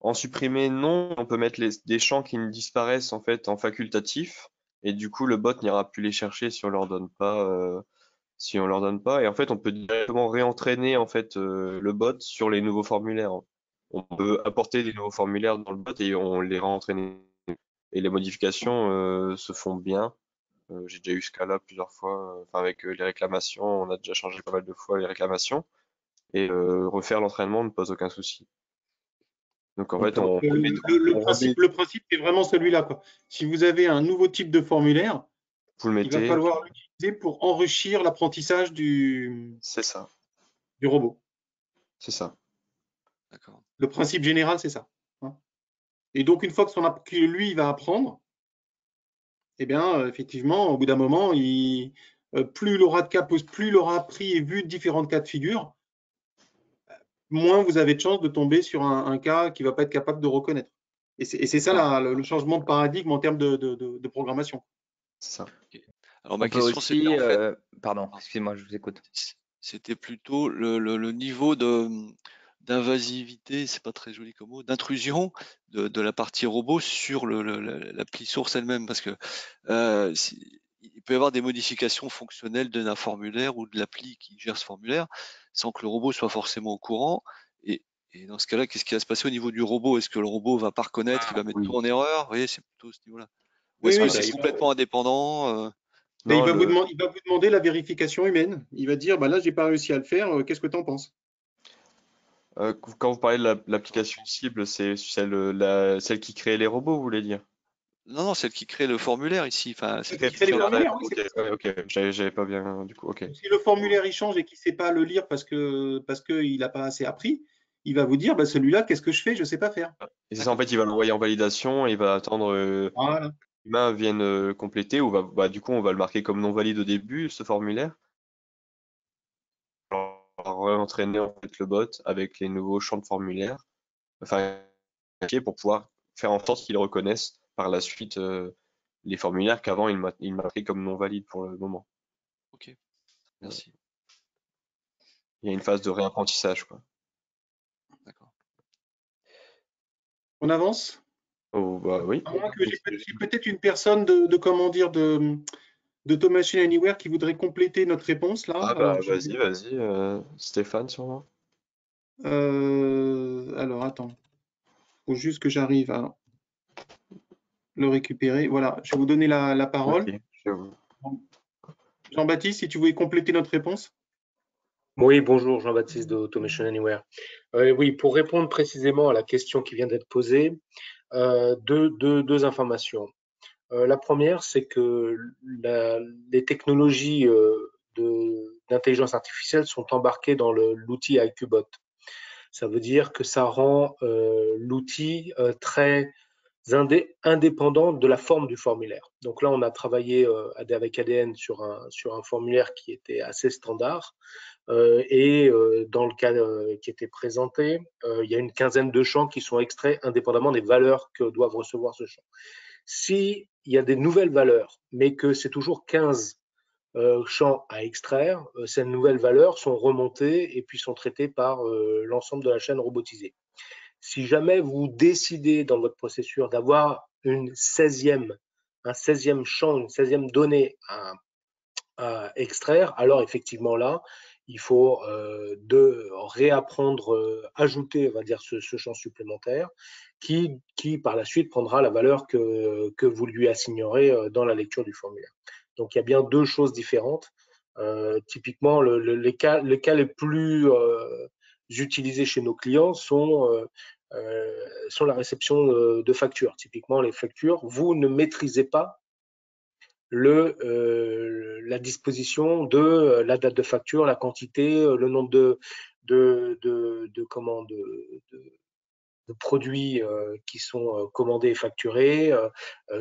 En supprimer, non, on peut mettre des champs qui ne disparaissent en fait en facultatif. Et du coup, le bot n'ira plus les chercher si on leur donne pas, Et en fait, on peut directement réentraîner en fait le bot sur les nouveaux formulaires. On peut apporter des nouveaux formulaires dans le bot et on les réentraîne. Et les modifications se font bien. J'ai déjà eu ce cas-là plusieurs fois. Enfin, avec les réclamations, on a déjà changé pas mal de fois les réclamations. Et refaire l'entraînement ne pose aucun souci. Donc en fait, on Le principe est vraiment celui-là, quoi. Si vous avez un nouveau type de formulaire, vous le il va mettez, falloir l'utiliser pour enrichir l'apprentissage du c'est ça, robot. c'est ça. D'accord. Le principe général, c'est ça, hein. Et donc, une fois que lui, il va apprendre, eh bien, effectivement, au bout d'un moment, plus il aura plus il aura appris et vu différents cas de figure, moins vous avez de chances de tomber sur un cas qu'il ne va pas être capable de reconnaître. Et c'est ça le changement de paradigme en termes de programmation. C'est ça. Alors ma On peut question c'était aussi, en fait, pardon, excusez-moi, je vous écoute. c'était plutôt le niveau d'invasivité, c'est pas très joli comme mot, d'intrusion de la partie robot sur l'appli source elle-même, parce que il peut y avoir des modifications fonctionnelles d'un formulaire ou de l'appli qui gère ce formulaire sans que le robot soit forcément au courant. Et dans ce cas-là, qu'est-ce qui va se passer au niveau du robot? Est-ce que le robot va pas reconnaître, il va mettre oui. tout en erreur? Vous voyez, c'est plutôt ce niveau-là. Ou Oui, est-ce que oui, c'est complètement indépendant? Mais Non, il va vous demander la vérification humaine. Il va dire, bah là, j'ai pas réussi à le faire, qu'est-ce que tu en penses? quand vous parlez de l'application cible, c'est celle qui crée les robots, vous voulez dire? Non, non, celle qui crée le formulaire ici. Enfin, Celle celle qui qui crée les crée la. formulaires, oui, Ok, c'est ça. ouais, ok, j'avais pas bien, du coup, ok. Si le formulaire il change et qu'il ne sait pas le lire parce qu'il n'a pas assez appris, il va vous dire, bah, celui-là, qu'est-ce que je fais? Je ne sais pas faire. Et c'est ça, en fait, il va l'envoyer en validation et il va attendre Voilà. l'humain vienne compléter ou du coup, on va le marquer comme non valide au début, ce formulaire. On va entraîner en fait le bot avec les nouveaux champs de formulaire, enfin, pour pouvoir faire en sorte qu'il reconnaisse par la suite les formulaires qu'avant il marquait comme non valides pour le moment. Ok, merci. Il y a une phase de réapprentissage, quoi. D'accord. On avance? Oh, bah oui. À moins que j'ai peut-être une personne comment dire, d'Automation Anywhere qui voudrait compléter notre réponse là. Ah bah vas-y, Stéphane sûrement. Alors, attends. Il faut juste que j'arrive à le récupérer. Voilà, je vais vous donner la parole. Ok, je vous. Jean-Baptiste, si tu voulais compléter notre réponse. Oui, bonjour, Jean-Baptiste d'Automation Anywhere. Oui, pour répondre précisément à la question qui vient d'être posée, deux informations. La première, c'est que les technologies d'intelligence artificielle sont embarquées dans l'outil IQBot. Ça veut dire que ça rend l'outil très indépendant de la forme du formulaire. Donc là, on a travaillé avec ADN sur un formulaire qui était assez standard. Et dans le cas qui était présenté, il y a une quinzaine de champs qui sont extraits indépendamment des valeurs que doivent recevoir ce champ. S'il y a des nouvelles valeurs, mais que c'est toujours 15 champs à extraire, ces nouvelles valeurs sont remontées et puis sont traitées par l'ensemble de la chaîne robotisée. Si jamais vous décidez dans votre processus d'avoir un 16e champ, une 16e donnée à extraire, alors effectivement là, il faut réapprendre, ajouter, on va dire, ce champ supplémentaire qui par la suite prendra la valeur que vous lui assignerez dans la lecture du formulaire. Donc il y a bien deux choses différentes. Typiquement, les cas les plus utilisés chez nos clients sont la réception de factures. Typiquement, les factures, vous ne maîtrisez pas la disposition de la date de facture, la quantité, le nombre de produits qui sont commandés et facturés.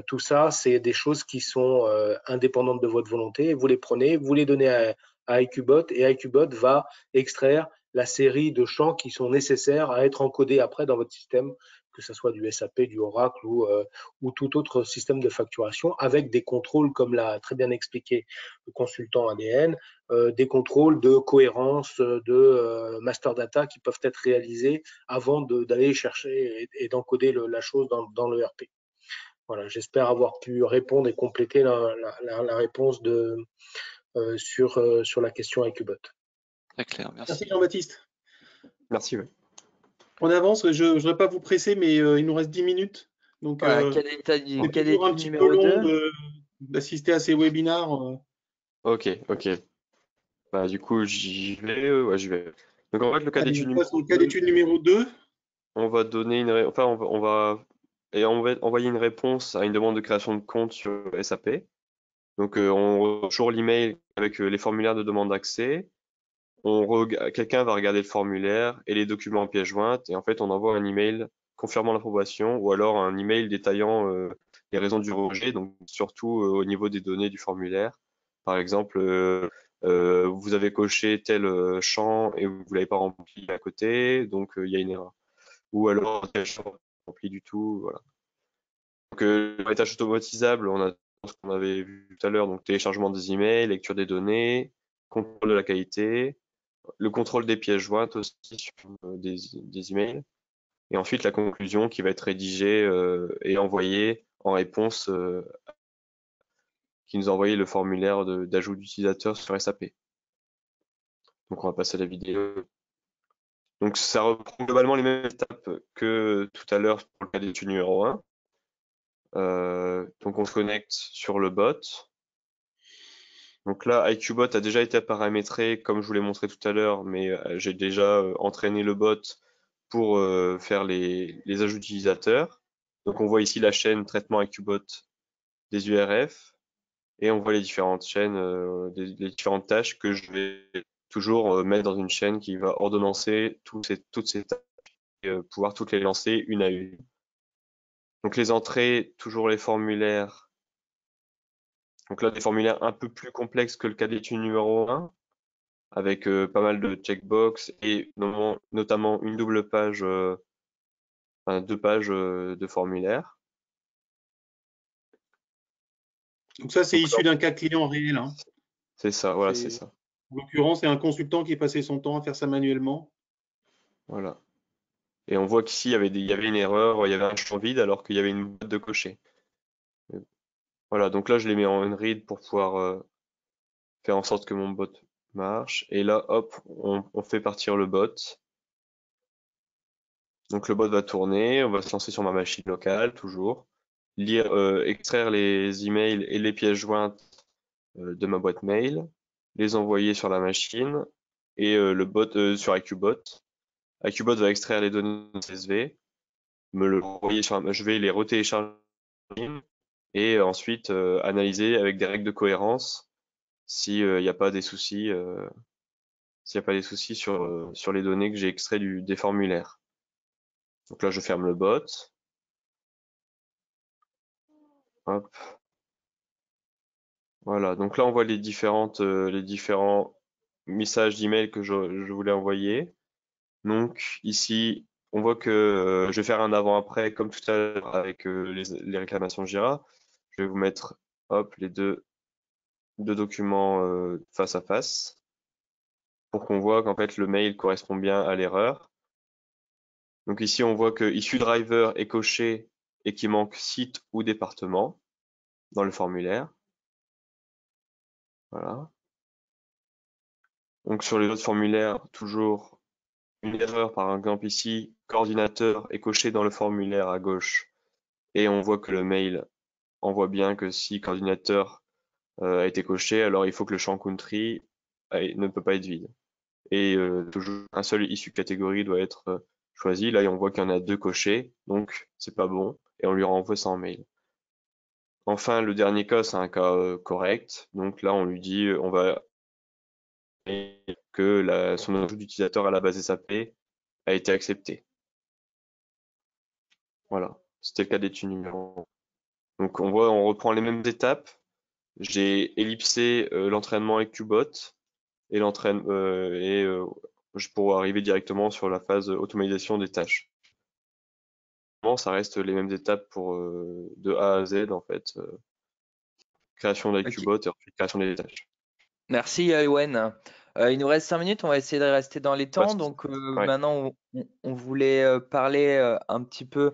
Tout ça, c'est des choses qui sont indépendantes de votre volonté. Vous les prenez, vous les donnez à IQBot et IQBot va extraire la série de champs qui sont nécessaires à être encodés après dans votre système, que ce soit du SAP, du Oracle ou tout autre système de facturation, avec des contrôles, comme l'a très bien expliqué le consultant ADN, des contrôles de cohérence, de master data qui peuvent être réalisés avant d'aller chercher et d'encoder la chose dans le RP. Voilà, j'espère avoir pu répondre et compléter la réponse sur la question IQBot. Très clair, merci. Merci Jean-Baptiste. Merci, oui. On avance, je ne voudrais pas vous presser, mais il nous reste 10 minutes. Donc, Voilà, quel est c'est toujours un petit peu numéro long 2? d'assister à ces webinars. Ok. Bah du coup j'y vais, ouais j'y vais. Donc en fait le cas Allez, d'étude on passe numéro au cas 2, d'étude numéro 2. on va donner enfin on va envoyer une réponse à une demande de création de compte sur SAP. Donc on reçoit toujours l'email avec les formulaires de demande d'accès. Quelqu'un va regarder le formulaire et les documents en pièce jointe et en fait on envoie un email confirmant l'approbation, ou alors un email détaillant les raisons du rejet, donc surtout au niveau des données du formulaire. Par exemple, vous avez coché tel champ et vous ne l'avez pas rempli à côté, donc il y a une erreur. Ou alors tel champ pas rempli du tout, voilà. Donc les tâches automatisables, on a ce qu'on avait vu tout à l'heure, donc téléchargement des emails, lecture des données, contrôle de la qualité, le contrôle des pièces jointes aussi sur des emails, et ensuite la conclusion qui va être rédigée et envoyée en réponse qui nous a envoyé le formulaire d'ajout d'utilisateur sur SAP. Donc on va passer à la vidéo. Donc ça reprend globalement les mêmes étapes que tout à l'heure pour le cas d'étude numéro 1. Donc on se connecte sur le bot. Donc là, IQBot a déjà été paramétré comme je vous l'ai montré tout à l'heure, mais j'ai déjà entraîné le bot pour faire les ajouts d'utilisateurs. Donc on voit ici la chaîne traitement IQBot des URF et on voit les différentes chaînes, les différentes tâches que je vais toujours mettre dans une chaîne qui va ordonnancer toutes ces tâches et pouvoir toutes les lancer une à une. Donc les entrées, toujours les formulaires. Donc là, des formulaires un peu plus complexes que le cas d'étude numéro 1, avec pas mal de checkbox et notamment une double page, enfin 2 pages de formulaire. Donc ça, c'est issu d'un cas client réel. Hein. C'est ça, voilà, c'est ça. En l'occurrence, c'est un consultant qui passait son temps à faire ça manuellement. Voilà. Et on voit qu'ici, il y avait une erreur, il y avait un champ vide alors qu'il y avait une boîte de cocher. Voilà, donc là, je les mets en read pour pouvoir faire en sorte que mon bot marche. Et là, hop, on fait partir le bot. Donc le bot va tourner, on va se lancer sur ma machine locale, toujours. Extraire les emails et les pièces jointes de ma boîte mail, les envoyer sur la machine et le bot sur IQBot. IQBot va extraire les données CSV, me le renvoyer je vais les retélécharger et ensuite analyser avec des règles de cohérence s'il n'y a pas des soucis, sur les données que j'ai extraites des formulaires. Donc là, je ferme le bot. Hop. Voilà, donc là on voit les différents messages d'email que je voulais envoyer. Donc ici, on voit que je vais faire un avant-après comme tout à l'heure avec les réclamations Jira. Je vais vous mettre hop, les deux documents face à face pour qu'on voit qu'en fait le mail correspond bien à l'erreur. Donc ici, on voit que issue driver est coché et qu'il manque site ou département dans le formulaire. Voilà. Donc sur les autres formulaires, toujours une erreur, par exemple ici, coordinateur est coché dans le formulaire à gauche et on voit que le mail envoie bien que si coordinateur a été coché, alors il faut que le champ country ne peut pas être vide. Et toujours un seul issue catégorie doit être choisi. Là, on voit qu'il y en a 2 cochés, donc c'est pas bon et on lui renvoie ça en mail. Enfin, le dernier cas, c'est un cas correct. Donc là, on lui dit, on va que son ajout d'utilisateur à la base SAP a été accepté. Voilà, c'était le cas d'étude numéro 1. Donc on reprend les mêmes étapes. J'ai ellipsé l'entraînement avec Qbot et pour arriver directement sur la phase automatisation des tâches. Ça reste les mêmes étapes pour de A à Z en fait. Création d'IQBot et ensuite création des tâches. Merci Yoann. Il nous reste 5 minutes, on va essayer de rester dans les temps. Donc maintenant, on voulait parler un petit peu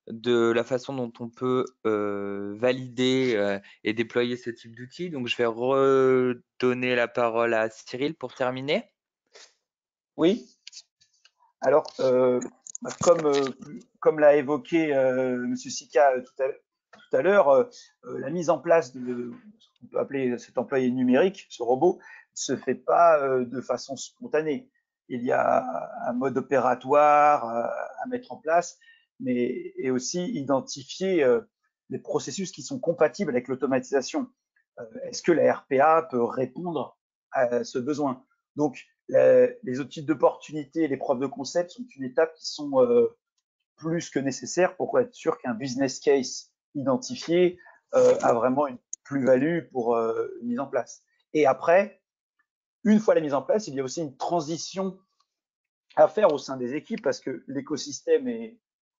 de la façon dont on peut valider et déployer ce type d'outils. Donc je vais redonner la parole à Cyril pour terminer. Oui. Alors, comme l'a évoqué M. Sika tout à l'heure, la mise en place de ce qu'on peut appeler cet employé numérique, ce robot, ne se fait pas de façon spontanée. Il y a un mode opératoire à mettre en place, et aussi identifier les processus qui sont compatibles avec l'automatisation. Est-ce que la RPA peut répondre à ce besoin? Donc, les outils d'opportunité et les preuves de concept sont une étape qui sont plus que nécessaire pour être sûr qu'un business case identifié a vraiment une plus-value pour une mise en place. Et après, une fois la mise en place, il y a aussi une transition à faire au sein des équipes parce que l'écosystème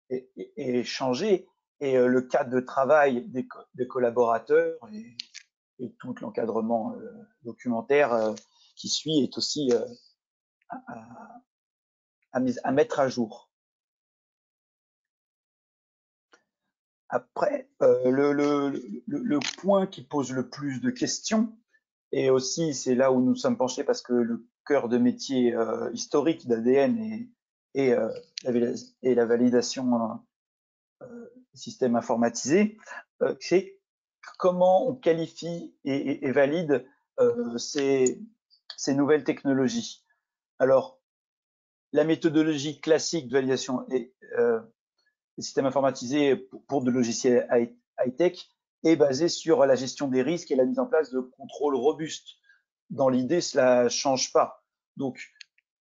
est changé et le cadre de travail des collaborateurs et tout l'encadrement documentaire qui suit est aussi à mettre à jour. Après, le point qui pose le plus de questions, et aussi c'est là où nous sommes penchés parce que le cœur de métier historique d'ADN et la validation des systèmes informatisés, c'est comment on qualifie et valide ces nouvelles technologies. Alors, la méthodologie classique de validation des systèmes informatisés pour de logiciels high-tech est basée sur la gestion des risques et la mise en place de contrôles robustes. Dans l'idée, cela ne change pas. Donc,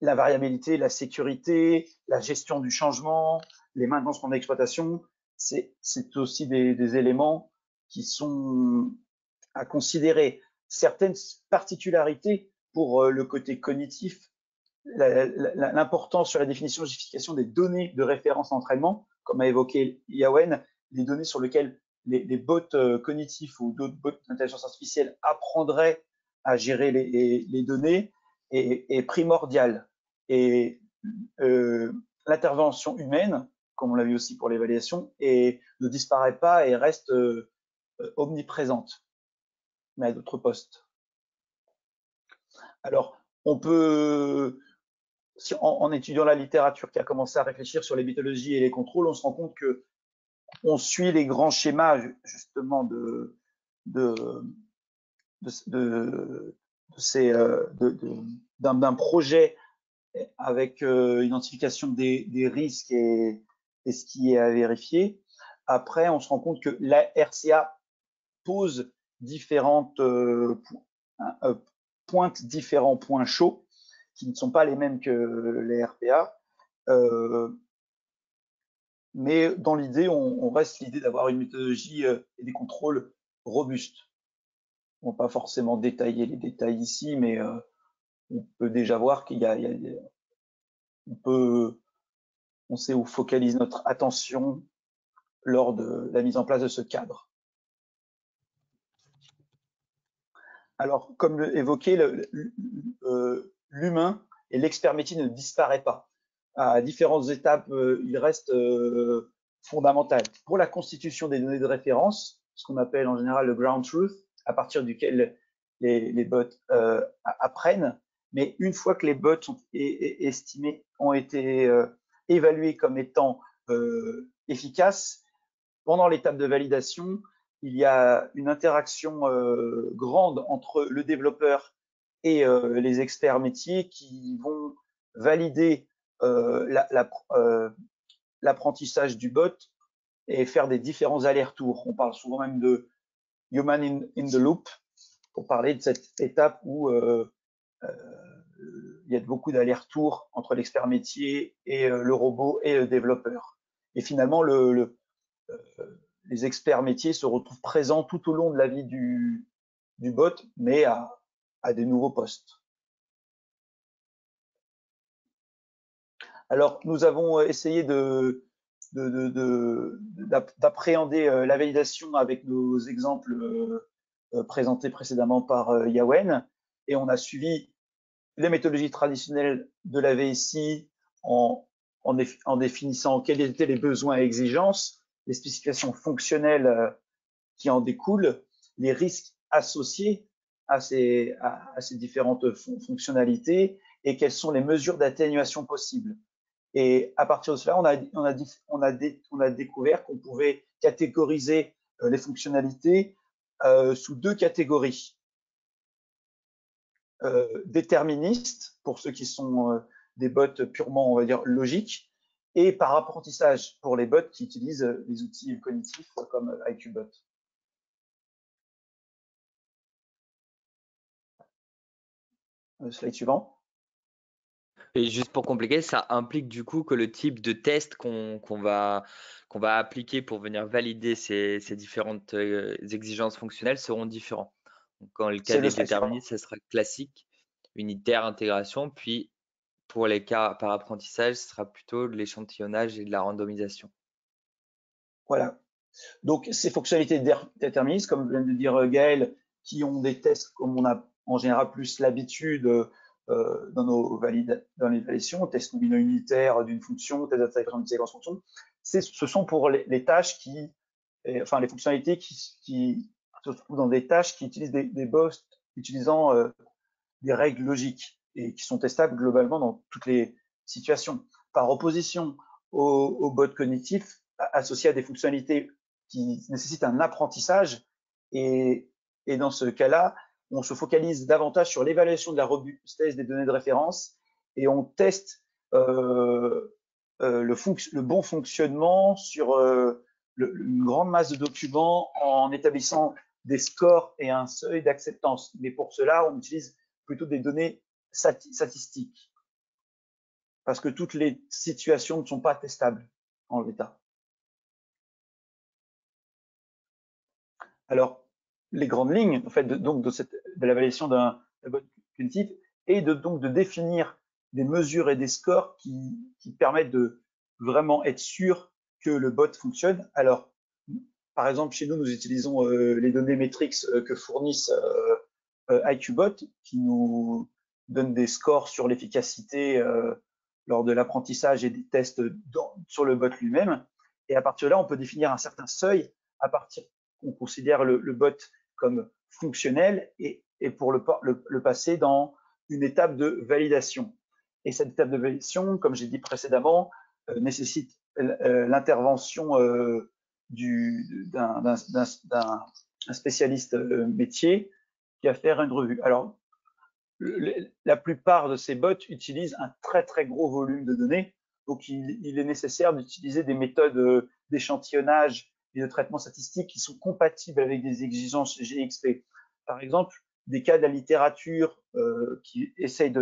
la variabilité, la sécurité, la gestion du changement, les maintenances en exploitation, c'est aussi des éléments qui sont à considérer. Certaines particularités pour le côté cognitif, l'importance sur la définition et justification des données de référence d'entraînement, comme a évoqué Yawen, les données sur lesquelles les bots cognitifs ou d'autres bots d'intelligence artificielle apprendraient à gérer les données est primordiale. Et l'intervention humaine, comme on l'a vu aussi pour l'évaluation, ne disparaît pas et reste omniprésente, mais à d'autres postes. Alors, on peut, si en étudiant la littérature qui a commencé à réfléchir sur les méthodologies et les contrôles, on se rend compte que on suit les grands schémas justement d'un projet avec identification des risques et ce qui est à vérifier. Après, on se rend compte que la RCA pose pointe différents points chauds qui ne sont pas les mêmes que les RPA. Mais dans l'idée, on reste l'idée d'avoir une méthodologie et des contrôles robustes. On va pas forcément détailler les détails ici, mais on peut déjà voir qu'il y a on sait où focalise notre attention lors de la mise en place de ce cadre. Alors, comme évoqué, l'humain et l'expert métier ne disparaît pas. À différentes étapes, il reste fondamental. Pour la constitution des données de référence, ce qu'on appelle en général le ground truth, à partir duquel les bots apprennent, mais une fois que les bots sont estimés, ont été évalués comme étant efficaces, pendant l'étape de validation, il y a une interaction grande entre le développeur et les experts métiers qui vont valider l'apprentissage du bot et faire des différents allers-retours. On parle souvent même de human in the loop pour parler de cette étape où il y a beaucoup d'allers-retours entre l'expert métier et le robot et le développeur. Et finalement, les experts métiers se retrouvent présents tout au long de la vie du bot, mais à des nouveaux postes. Alors, nous avons essayé d'appréhender la validation avec nos exemples présentés précédemment par Yawen, et on a suivi les méthodologies traditionnelles de la VSI en définissant quels étaient les besoins et exigences, les spécifications fonctionnelles qui en découlent, les risques associés à ces différentes fonctionnalités et quelles sont les mesures d'atténuation possibles. Et à partir de cela, on a découvert qu'on pouvait catégoriser les fonctionnalités sous deux catégories. Déterministes, pour ceux qui sont des bots purement, on va dire, logiques, et par apprentissage pour les bots qui utilisent les outils cognitifs comme IQbot. Slide suivant. Et juste pour compliquer, ça implique du coup que le type de test qu'on va appliquer pour venir valider ces différentes exigences fonctionnelles seront différents. Donc, dans le cas C'est le des cas. déterministes, ce sera classique, unitaire, intégration, puis pour les cas par apprentissage, ce sera plutôt de l'échantillonnage et de la randomisation. Voilà. Donc, ces fonctionnalités déterministes, comme vient de dire Gaël, qui ont des tests comme on a en général plus l'habitude dans les validations, tests nominaux unitaires d'une fonction, test d'intégration d'une séquence fonction, ce sont pour les tâches enfin les fonctionnalités qui se trouvent dans des tâches qui utilisent des bots utilisant des règles logiques et qui sont testables globalement dans toutes les situations. Par opposition aux bots cognitifs associés à des fonctionnalités qui nécessitent un apprentissage et dans ce cas-là, on se focalise davantage sur l'évaluation de la robustesse des données de référence et on teste le bon fonctionnement sur une grande masse de documents en établissant des scores et un seuil d'acceptance. Mais pour cela, on utilise plutôt des données statistiques parce que toutes les situations ne sont pas testables en l'état. Alors, les grandes lignes, en fait, de la validation d'un bot cognitif est de définir des mesures et des scores qui permettent de vraiment être sûr que le bot fonctionne. Alors, par exemple, chez nous, nous utilisons les données métriques que fournissent IQbot, qui nous donnent des scores sur l'efficacité lors de l'apprentissage et des tests sur le bot lui-même. Et à partir de là, on peut définir un certain seuil à partir qu'on considère le bot comme fonctionnel et pour le passer dans une étape de validation. Et cette étape de validation, comme j'ai dit précédemment, nécessite l'intervention d'un spécialiste métier qui va faire une revue. Alors, la plupart de ces bots utilisent un très très gros volume de données, donc il est nécessaire d'utiliser des méthodes d'échantillonnage et de traitement statistique qui sont compatibles avec des exigences GXP. Par exemple, des cas de la littérature qui essayent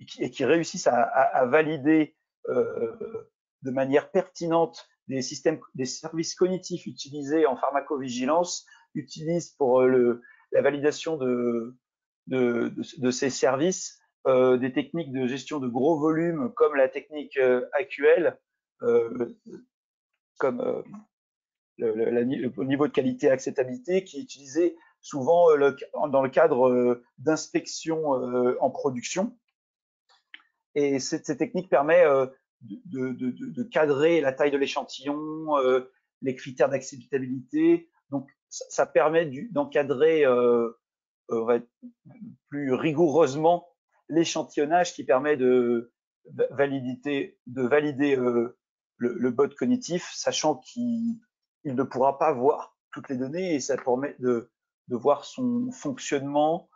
qui réussissent à valider de manière pertinente des services cognitifs utilisés en pharmacovigilance, utilisent pour la validation de ces services des techniques de gestion de gros volumes comme la technique AQL, comme le niveau de qualité acceptabilité qui est utilisé souvent dans le cadre d'inspection en production. Et cette technique permet de cadrer la taille de l'échantillon, les critères d'acceptabilité. Donc, ça permet d'encadrer plus rigoureusement l'échantillonnage qui permet de valider le bot cognitif, sachant qu'il ne pourra pas voir toutes les données et ça permet de voir son fonctionnement,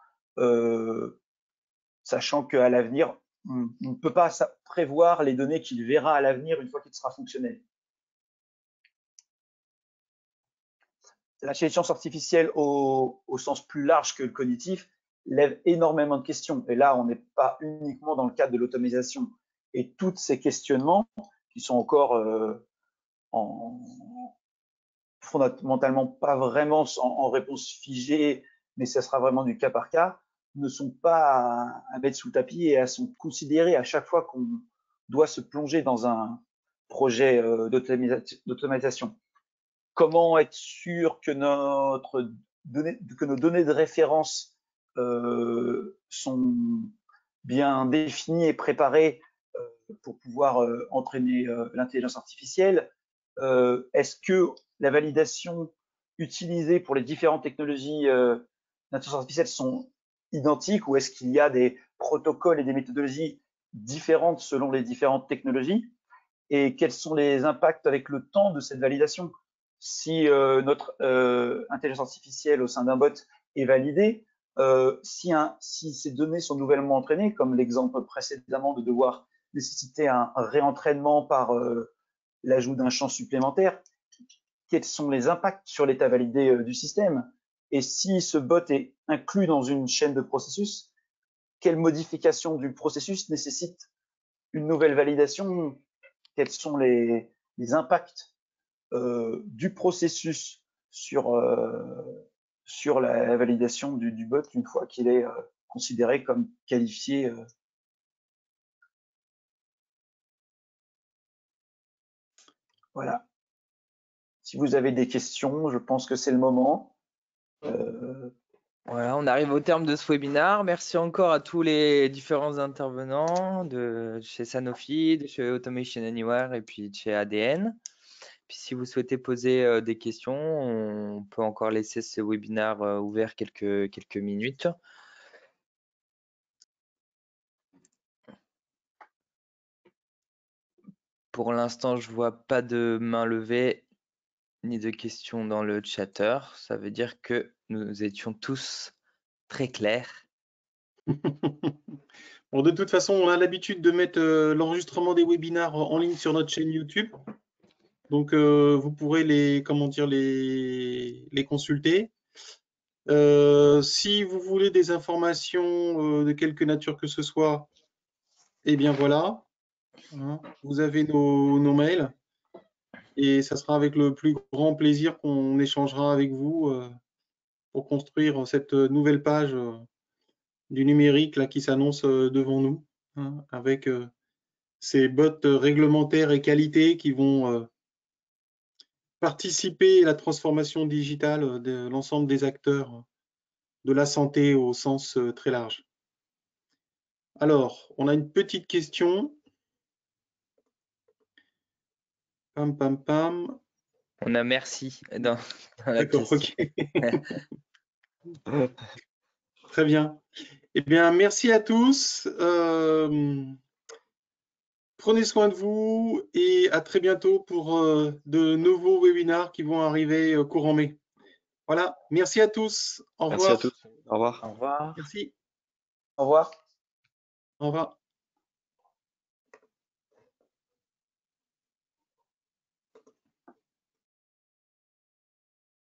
sachant qu'à l'avenir, on ne peut pas prévoir les données qu'il verra à l'avenir une fois qu'il sera fonctionnel. L'intelligence artificielle au sens plus large que le cognitif lève énormément de questions. Et là, on n'est pas uniquement dans le cadre de l'automatisation. Et tous ces questionnements, qui sont encore fondamentalement pas vraiment en réponse figée, mais ça sera vraiment du cas par cas, ne sont pas à mettre sous le tapis et à sont considérés à chaque fois qu'on doit se plonger dans un projet d'automatisation. Comment être sûr que nos données de référence sont bien définies et préparées pour pouvoir entraîner l'intelligence artificielle? Est-ce que la validation utilisée pour les différentes technologies d'intelligence artificielle sont identiques ou est-ce qu'il y a des protocoles et des méthodologies différentes selon les différentes technologies? Et quels sont les impacts avec le temps de cette validation? Si notre intelligence artificielle au sein d'un bot est validée, si ces données sont nouvellement entraînées, comme l'exemple précédemment de devoir nécessiter un réentraînement par l'ajout d'un champ supplémentaire, quels sont les impacts sur l'état validé du système? Et si ce bot est inclus dans une chaîne de processus, quelle modification du processus nécessite une nouvelle validation, quels sont les impacts du processus sur la validation du bot une fois qu'il est considéré comme qualifié. Voilà. Si vous avez des questions, je pense que c'est le moment. Voilà, on arrive au terme de ce webinaire. Merci encore à tous les différents intervenants de chez Sanofi, de chez Automation Anywhere et puis de chez ADN. Puis si vous souhaitez poser des questions, on peut encore laisser ce webinaire ouvert quelques minutes. Pour l'instant, je vois pas de main levée ni de questions dans le chatter. Ça veut dire que nous étions tous très clairs. Bon, de toute façon, on a l'habitude de mettre l'enregistrement des webinaires en ligne sur notre chaîne YouTube. Donc, vous pourrez les consulter. Si vous voulez des informations de quelque nature que ce soit, eh bien voilà, hein, vous avez nos mails et ça sera avec le plus grand plaisir qu'on échangera avec vous pour construire cette nouvelle page du numérique là, qui s'annonce devant nous, hein, avec ces bots réglementaires et qualité qui vont participer à la transformation digitale de l'ensemble des acteurs de la santé au sens très large. Alors, on a une petite question. Pam, pam, pam. On a merci dans la D'accord, question. ok. Très bien. Eh bien, merci à tous. Prenez soin de vous et à très bientôt pour de nouveaux webinaires qui vont arriver courant mai. Voilà, merci à tous. Au revoir. Merci à tous. Au revoir. Au revoir. Merci. Au revoir. Au revoir.